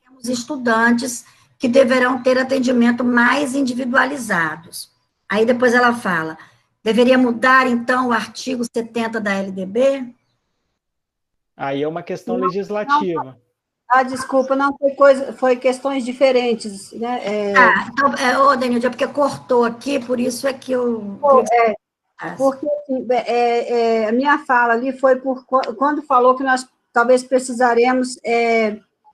temos estudantes que deverão ter atendimento mais individualizados. Aí depois ela fala, deveria mudar, então, o artigo 70 da LDB? Aí é uma questão legislativa. Desculpa, não foi questões diferentes, né? Então, Denilde, é porque cortou aqui, por isso é que eu... Porque a minha fala ali foi quando falou que nós talvez precisaremos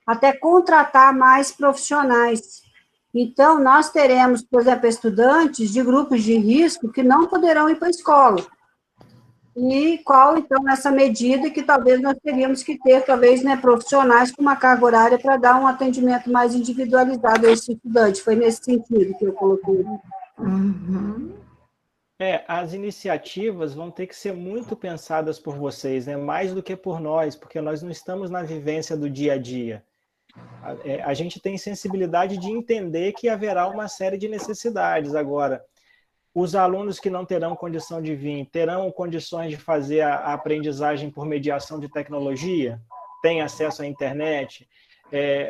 até contratar mais profissionais. Então, nós teremos, por exemplo, estudantes de grupos de risco que não poderão ir para a escola. E qual, então, essa medida que talvez nós teríamos que ter, talvez, né, profissionais com uma carga horária para dar um atendimento mais individualizado a esse estudante. Foi nesse sentido que eu coloquei. Uhum. As iniciativas vão ter que ser muito pensadas por vocês, né? Mais do que por nós, porque nós não estamos na vivência do dia a dia. A gente tem sensibilidade de entender que haverá uma série de necessidades. Agora, os alunos que não terão condição de vir, terão condições de fazer a aprendizagem por mediação de tecnologia? Têm acesso à internet?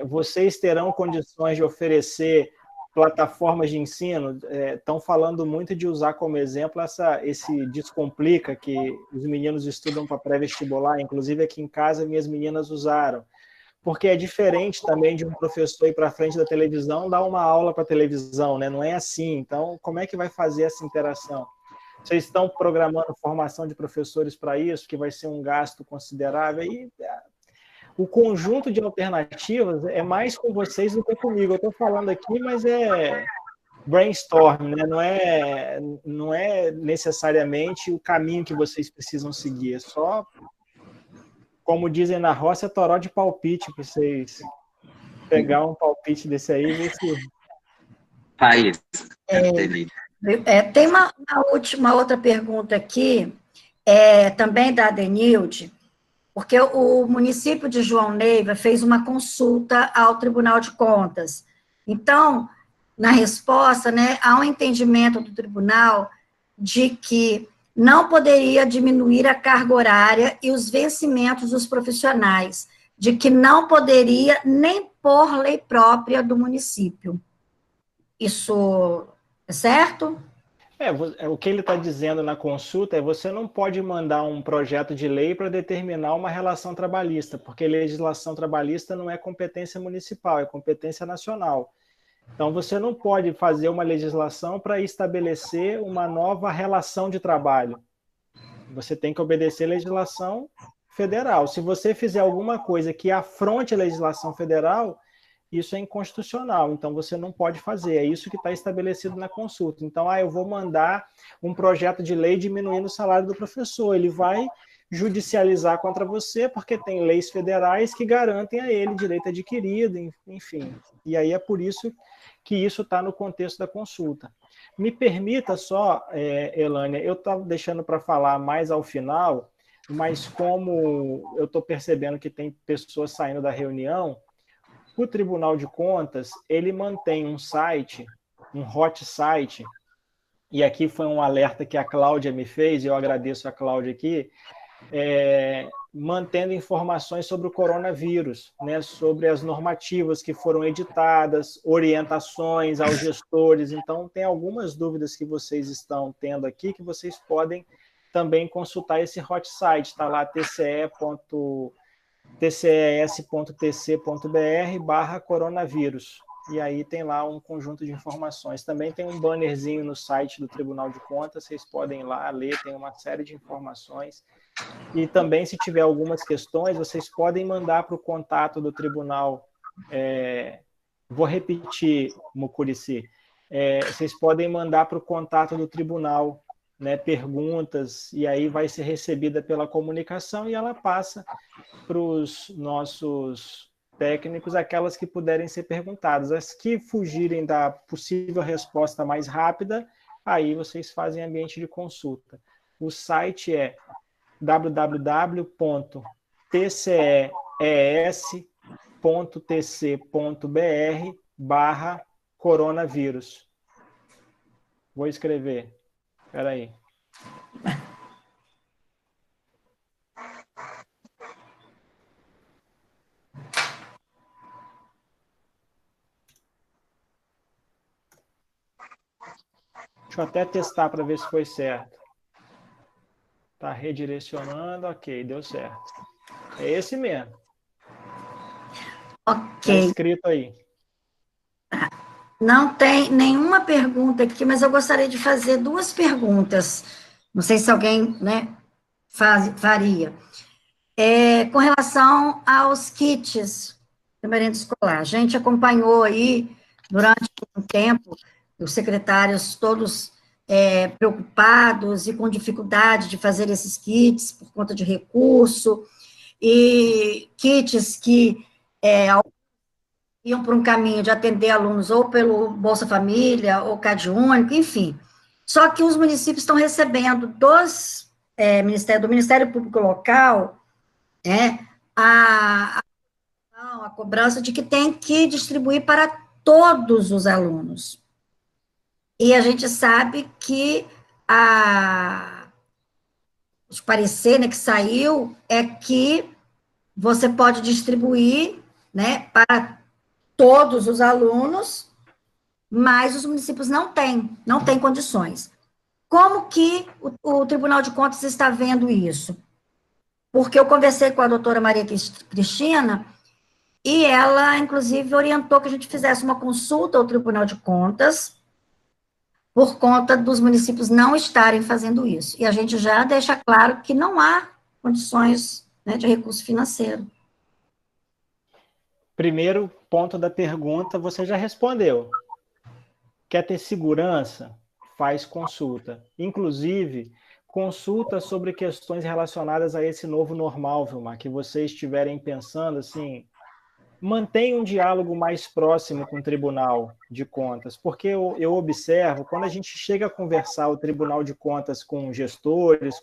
Vocês terão condições de oferecer plataformas de ensino? Estão falando muito de usar como exemplo esse Descomplica, que os meninos estudam para pré-vestibular, inclusive aqui em casa minhas meninas usaram. Porque é diferente também de um professor ir para frente da televisão dar uma aula para a televisão, né? Não é assim. Então, como é que vai fazer essa interação? Vocês estão programando formação de professores para isso, que vai ser um gasto considerável? E o conjunto de alternativas é mais com vocês do que comigo. Eu estou falando aqui, mas é brainstorm, né? Não é necessariamente o caminho que vocês precisam seguir. É só... Como dizem na roça, é toró de palpite, para vocês pegar um palpite desse aí e ver se... Thaís. Tem uma outra pergunta aqui, também da Adenilde, porque o município de João Neiva fez uma consulta ao Tribunal de Contas. Então, na resposta, né, há um entendimento do tribunal de que não poderia diminuir a carga horária e os vencimentos dos profissionais, de que não poderia nem por lei própria do município. Isso é certo? O que ele está dizendo na consulta você não pode mandar um projeto de lei para determinar uma relação trabalhista, porque legislação trabalhista não é competência municipal, é competência nacional. Então, você não pode fazer uma legislação para estabelecer uma nova relação de trabalho. Você tem que obedecer a legislação federal. Se você fizer alguma coisa que afronte a legislação federal, isso é inconstitucional, então você não pode fazer. É isso que está estabelecido na consulta. Então, eu vou mandar um projeto de lei diminuindo o salário do professor. Ele vai judicializar contra você, porque tem leis federais que garantem a ele direito adquirido, enfim. E aí é por isso que isso está no contexto da consulta. Me permita só, Elânia, eu estava deixando para falar mais ao final, mas como eu estou percebendo que tem pessoas saindo da reunião, o Tribunal de Contas, ele mantém um site, um hot site, e aqui foi um alerta que a Cláudia me fez, e eu agradeço a Cláudia aqui, mantendo informações sobre o coronavírus, né, sobre as normativas que foram editadas, orientações aos gestores. Então, tem algumas dúvidas que vocês estão tendo aqui que vocês podem também consultar esse hot site, está lá tces.tc.br/coronavírus. E aí tem lá um conjunto de informações. Também tem um bannerzinho no site do Tribunal de Contas, vocês podem ir lá ler, tem uma série de informações. E também, se tiver algumas questões, vocês podem mandar para o contato do tribunal. Vou repetir, Mucurici. Vocês podem mandar para o contato do tribunal, né, perguntas, e aí vai ser recebida pela comunicação e ela passa para os nossos técnicos aquelas que puderem ser perguntadas. As que fugirem da possível resposta mais rápida, aí vocês fazem ambiente de consulta. O site é www.tces.tc.br/coronavírus. Vou escrever. Espera aí. Deixa eu até testar para ver se foi certo. Está redirecionando, ok, deu certo. É esse mesmo. Ok. Está escrito aí. Não tem nenhuma pergunta aqui, mas eu gostaria de fazer duas perguntas. Não sei se alguém, né, faria. Com relação aos kits de merenda escolar. A gente acompanhou aí, durante um tempo, os secretários todos preocupados e com dificuldade de fazer esses kits por conta de recurso, e kits que iam por um caminho de atender alunos ou pelo Bolsa Família, ou CadÚnico, enfim. Só que os municípios estão recebendo do Ministério Público Local a cobrança de que tem que distribuir para todos os alunos. E a gente sabe que o parecer, né, que saiu é que você pode distribuir, né, para todos os alunos, mas os municípios não têm condições. Como que o Tribunal de Contas está vendo isso? Porque eu conversei com a doutora Maria Cristina, e ela, inclusive, orientou que a gente fizesse uma consulta ao Tribunal de Contas, por conta dos municípios não estarem fazendo isso. E a gente já deixa claro que não há condições, né, de recurso financeiro. Primeiro ponto da pergunta, você já respondeu. Quer ter segurança? Faz consulta. Inclusive, consulta sobre questões relacionadas a esse novo normal, Vilmar, que vocês estiverem pensando, assim, mantenha um diálogo mais próximo com o Tribunal de Contas, porque eu observo, quando a gente chega a conversar o Tribunal de Contas com gestores,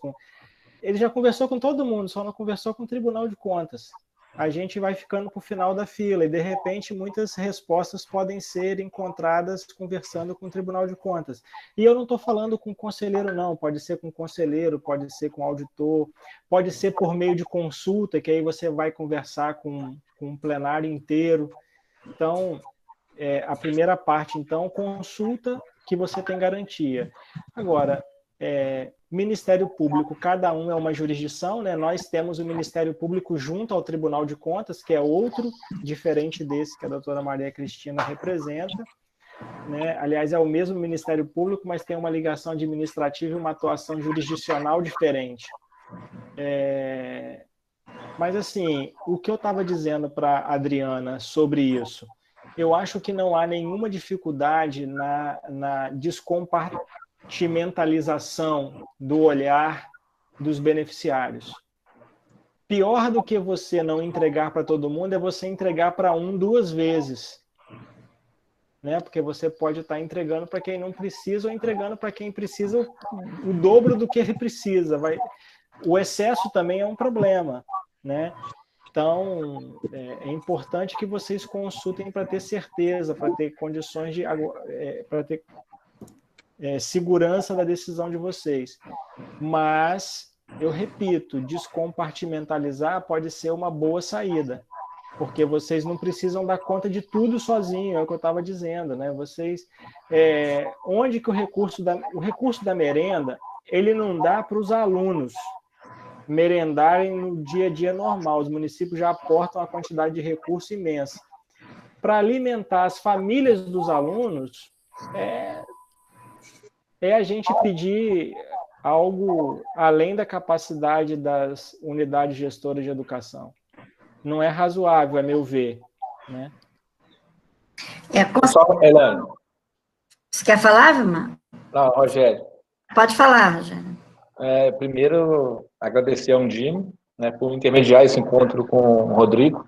ele já conversou com todo mundo, só não conversou com o Tribunal de Contas. A gente vai ficando para o final da fila, e de repente muitas respostas podem ser encontradas conversando com o Tribunal de Contas. E eu não estou falando com conselheiro, não, pode ser com conselheiro, pode ser com auditor, pode ser por meio de consulta, que aí você vai conversar com um plenário inteiro. Então, a primeira parte, então, consulta que você tem garantia. Agora, Ministério Público, cada um é uma jurisdição, né? Nós temos o Ministério Público junto ao Tribunal de Contas, que é outro, diferente desse que a doutora Maria Cristina representa. né? Aliás, é o mesmo Ministério Público, mas tem uma ligação administrativa e uma atuação jurisdicional diferente. Mas, assim, o que eu estava dizendo para a Adriana sobre isso, eu acho que não há nenhuma dificuldade na descompartimentalização do olhar dos beneficiários. Pior do que você não entregar para todo mundo é você entregar para um 2 vezes. Né? Porque você pode estar entregando para quem não precisa ou entregando para quem precisa o dobro do que ele precisa. O excesso também é um problema, né? Então, é importante que vocês consultem para ter certeza, para ter condições para ter segurança da decisão de vocês. Mas, eu repito, descompartimentalizar pode ser uma boa saída, porque vocês não precisam dar conta de tudo sozinho, é o que eu estava dizendo, né? Vocês, onde que o recurso da merenda, ele não dá para os alunos merendarem no dia a dia normal. Os municípios já aportam uma quantidade de recurso imensa. Para alimentar as famílias dos alunos, a gente pedir algo além da capacidade das unidades gestoras de educação. Não é razoável, a meu ver. Né? Elane. Você quer falar, Vilmar? Não, Rogério. Pode falar, Rogério. Primeiro, agradecer ao Undime, né, por intermediar esse encontro com o Rodrigo.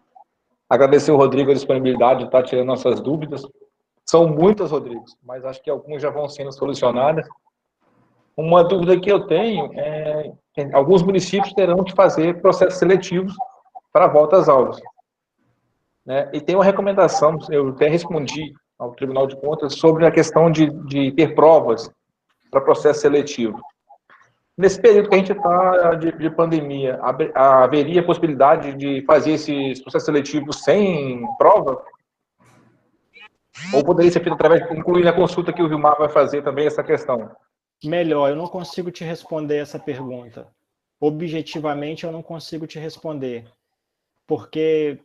Agradecer ao Rodrigo a disponibilidade de estar tirando nossas dúvidas. São muitas, Rodrigo, mas acho que algumas já vão sendo solucionadas. Uma dúvida que eu tenho é que alguns municípios terão que fazer processos seletivos para a volta às aulas. Né? E tem uma recomendação, eu até respondi ao Tribunal de Contas, sobre a questão de ter provas para processo seletivo. Nesse período que a gente está de pandemia, haveria possibilidade de fazer esses processos seletivos sem prova? Ou poderia ser feito através, incluindo na consulta que o Vilmar vai fazer também essa questão? Melhor, eu não consigo te responder essa pergunta. Objetivamente, eu não consigo te responder. Porque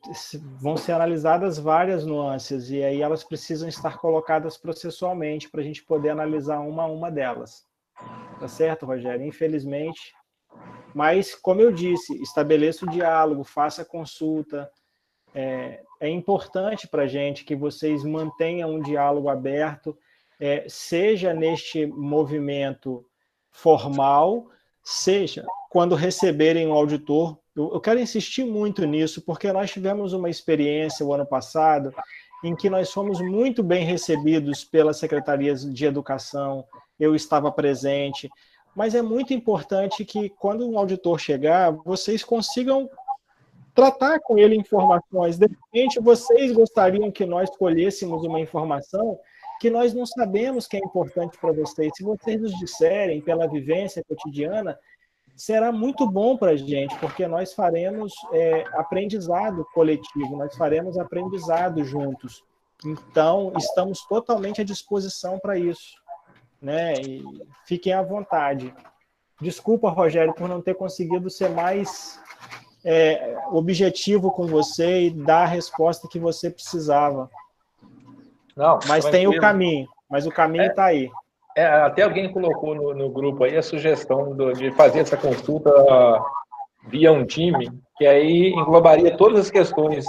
vão ser analisadas várias nuances, e aí elas precisam estar colocadas processualmente para a gente poder analisar uma a uma delas. Tá certo, Rogério? Infelizmente. Mas, como eu disse, estabeleça o diálogo, faça a consulta. É importante para a gente que vocês mantenham um diálogo aberto, seja neste movimento formal, seja quando receberem um auditor. Eu quero insistir muito nisso, porque nós tivemos uma experiência o ano passado em que nós fomos muito bem recebidos pelas secretarias de educação, eu estava presente, mas é muito importante que, quando um auditor chegar, vocês consigam tratar com ele informações. De repente, vocês gostariam que nós colhêssemos uma informação que nós não sabemos que é importante para vocês. Se vocês nos disserem, pela vivência cotidiana, será muito bom para a gente, porque nós faremos aprendizado coletivo, nós faremos aprendizado juntos. Então, estamos totalmente à disposição para isso. Né? E fiquem à vontade. Desculpa, Rogério, por não ter conseguido ser mais objetivo com você e dar a resposta que você precisava. Não, mas tem o caminho, mas o caminho está aí. Até alguém colocou no grupo aí a sugestão de fazer essa consulta via Undime, que aí englobaria todas as questões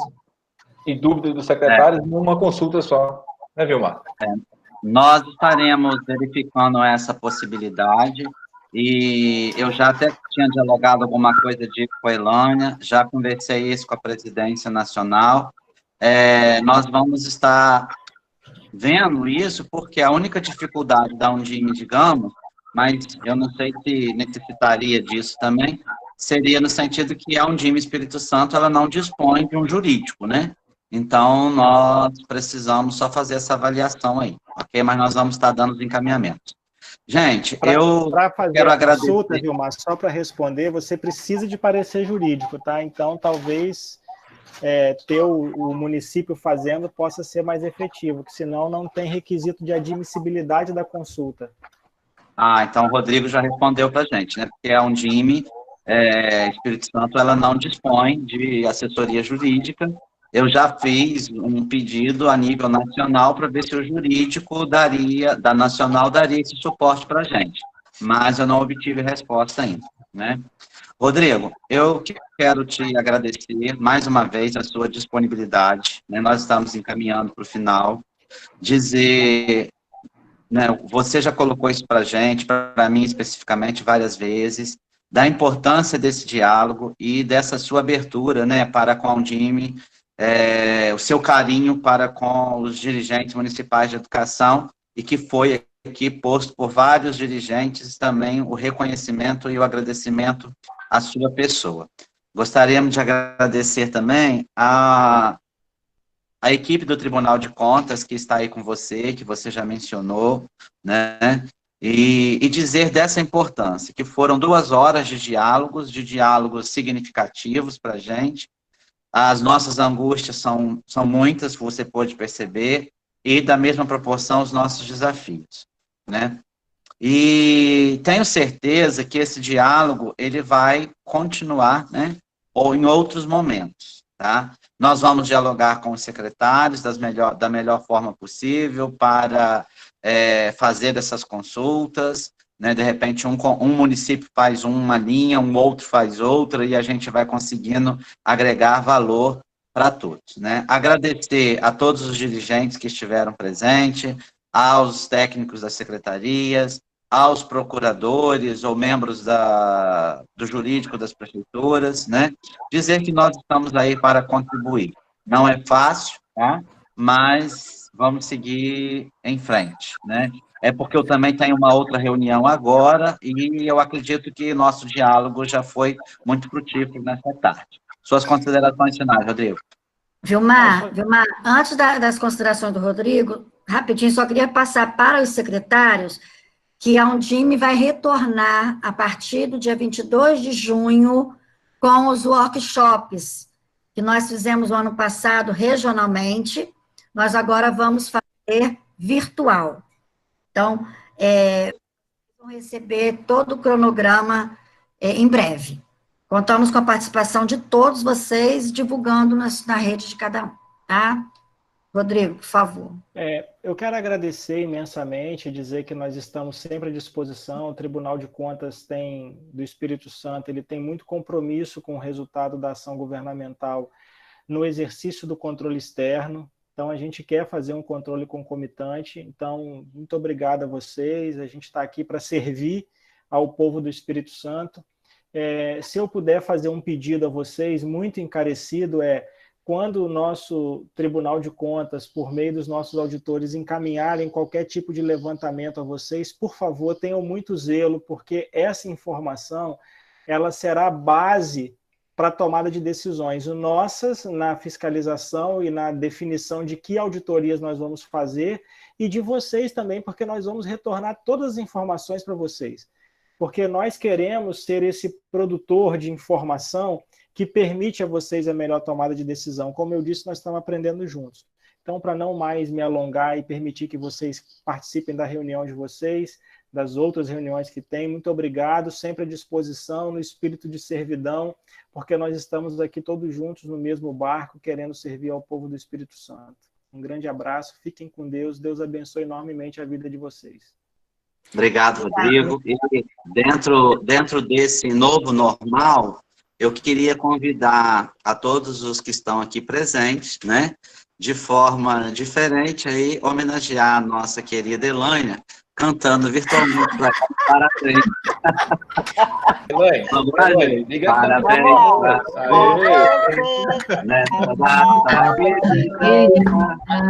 e dúvidas dos secretários numa consulta só. Né, Vilmar? Nós estaremos verificando essa possibilidade, e eu já até tinha dialogado alguma coisa com a Elânia, já conversei isso com a Presidência Nacional. Nós vamos estar vendo isso, porque a única dificuldade da Undime, digamos, mas eu não sei se necessitaria disso também, seria no sentido que a Undime Espírito Santo, ela não dispõe de um jurídico, né? Então, nós precisamos só fazer essa avaliação aí, ok? Mas nós vamos estar dando os encaminhamentos. Gente, Para fazer quero a agradecer. Consulta, Vilmar, só para responder, você precisa de parecer jurídico, tá? Então, talvez ter o município fazendo possa ser mais efetivo, que senão não tem requisito de admissibilidade da consulta. Então o Rodrigo já respondeu para a gente, né? Porque a Undime Espírito Santo, ela não dispõe de assessoria jurídica, eu já fiz um pedido a nível nacional para ver se o jurídico da Nacional daria esse suporte para a gente, mas eu não obtive resposta ainda, né? Rodrigo, eu quero te agradecer mais uma vez a sua disponibilidade, né? Nós estamos encaminhando para o final, dizer, né, você já colocou isso para a gente, para mim especificamente, várias vezes, da importância desse diálogo e dessa sua abertura, né, para com a Undime, o seu carinho para com os dirigentes municipais de educação, e que foi aqui posto por vários dirigentes também o reconhecimento e o agradecimento à sua pessoa. Gostaríamos de agradecer também a equipe do Tribunal de Contas que está aí com você, que você já mencionou, né, e dizer dessa importância, que foram 2 horas de diálogos significativos para a gente. As nossas angústias são muitas, você pode perceber, e da mesma proporção os nossos desafios, né? E tenho certeza que esse diálogo, ele vai continuar, né? Ou em outros momentos, tá? Nós vamos dialogar com os secretários da melhor forma possível para fazer essas consultas, né? De repente, um município faz uma linha, um outro faz outra, e a gente vai conseguindo agregar valor para todos, né? Agradecer a todos os dirigentes que estiveram presentes, aos técnicos das secretarias, aos procuradores ou membros do jurídico das prefeituras, né? Dizer que nós estamos aí para contribuir. Não é fácil, tá? Mas vamos seguir em frente, né? É porque eu também tenho uma outra reunião agora e eu acredito que nosso diálogo já foi muito frutífero nessa tarde. Suas considerações finais, Rodrigo. Vilmar, antes das considerações do Rodrigo, rapidinho, só queria passar para os secretários que a Undime vai retornar a partir do dia 22 de junho com os workshops que nós fizemos o ano passado regionalmente, nós agora vamos fazer virtual. Então, vão receber todo o cronograma em breve. Contamos com a participação de todos vocês, divulgando na rede de cada um, tá? Rodrigo, por favor. Eu quero agradecer imensamente e dizer que nós estamos sempre à disposição. O Tribunal de Contas do Espírito Santo, ele tem muito compromisso com o resultado da ação governamental no exercício do controle externo. Então, a gente quer fazer um controle concomitante. Então, muito obrigado a vocês. A gente está aqui para servir ao povo do Espírito Santo. Se eu puder fazer um pedido a vocês, muito encarecido, quando o nosso Tribunal de Contas, por meio dos nossos auditores, encaminharem qualquer tipo de levantamento a vocês, por favor, tenham muito zelo, porque essa informação ela será a base para a tomada de decisões nossas na fiscalização e na definição de que auditorias nós vamos fazer, e de vocês também, porque nós vamos retornar todas as informações para vocês. Porque nós queremos ser esse produtor de informação que permite a vocês a melhor tomada de decisão. Como eu disse, nós estamos aprendendo juntos. Então, para não mais me alongar e permitir que vocês participem da reunião de vocês, das outras reuniões que tem, muito obrigado, sempre à disposição, no espírito de servidão, porque nós estamos aqui todos juntos no mesmo barco, querendo servir ao povo do Espírito Santo. Um grande abraço, fiquem com Deus, Deus abençoe enormemente a vida de vocês. Obrigado, Rodrigo. E dentro desse novo normal, eu queria convidar a todos os que estão aqui presentes, né, de forma diferente, aí, homenagear a nossa querida Elânia, cantando virtualmente. Parabéns. Elânia, diga parabéns.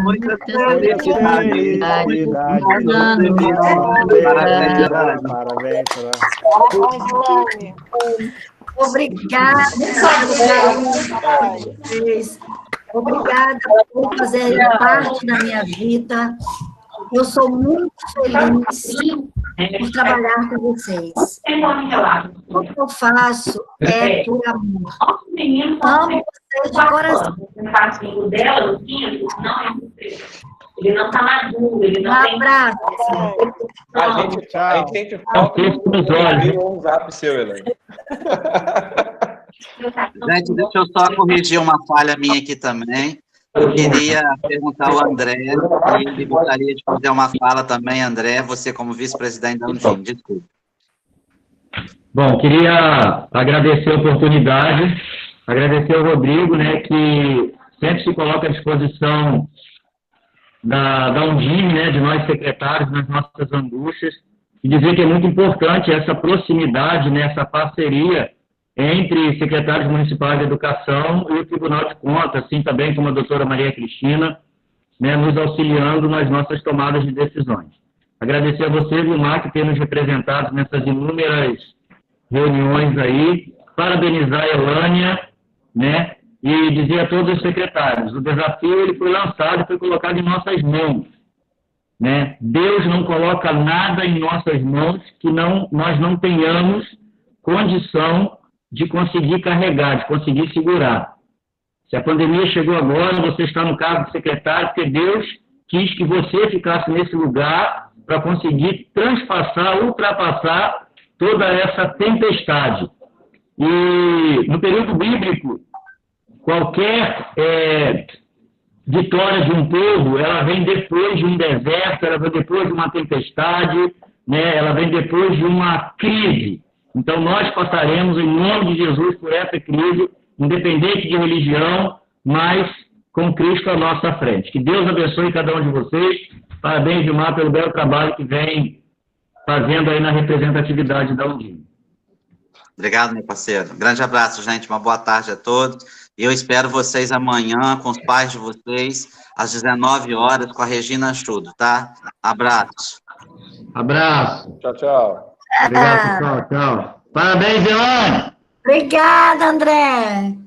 Muita felicidade. Parabéns. Obrigada. Obrigada por fazer parte da minha vida. Eu sou muito feliz por trabalhar com vocês. O que eu faço é por amor. Amo vocês de coração. O dela, o quinto, não é você. Ele não está maduro, ele não tem... abraço. A gente sente falta de um zap seu, Elane. Gente, deixa eu só corrigir uma falha minha aqui também. Eu queria perguntar ao André, e ele gostaria de fazer uma fala também, André, você como vice-presidente da Undime, desculpe. Bom, queria agradecer a oportunidade, agradecer ao Rodrigo, né, que sempre se coloca à disposição da Undime, né, de nós secretários, nas nossas angústias, e dizer que é muito importante essa proximidade, né, essa parceria entre secretários municipais de educação e o Tribunal de Contas, assim também como a doutora Maria Cristina, né, nos auxiliando nas nossas tomadas de decisões. Agradecer a você, Vilmar, que tem nos representado nessas inúmeras reuniões aí, parabenizar a Elânia, né, e dizer a todos os secretários, o desafio ele foi lançado e foi colocado em nossas mãos, né? Deus não coloca nada em nossas mãos que nós não tenhamos condição de conseguir carregar, de conseguir segurar. Se a pandemia chegou agora, você está no cargo de secretário, porque Deus quis que você ficasse nesse lugar para conseguir transpassar, ultrapassar toda essa tempestade. E no período bíblico, qualquer vitória de um povo, ela vem depois de um deserto, ela vem depois de uma tempestade, né? Ela vem depois de uma crise. Então, nós passaremos, em nome de Jesus, por essa crise, independente de religião, mas com Cristo à nossa frente. Que Deus abençoe cada um de vocês. Parabéns, Vilmar, pelo belo trabalho que vem fazendo aí na representatividade da Undime. Obrigado, meu parceiro. Um grande abraço, gente. Uma boa tarde a todos. E eu espero vocês amanhã, com os pais de vocês, às 19 horas, com a Regina Chudo, tá? Abraço. Abraço. Tchau, tchau. Obrigado, pessoal. Tchau. Parabéns, Elane. Obrigada, André.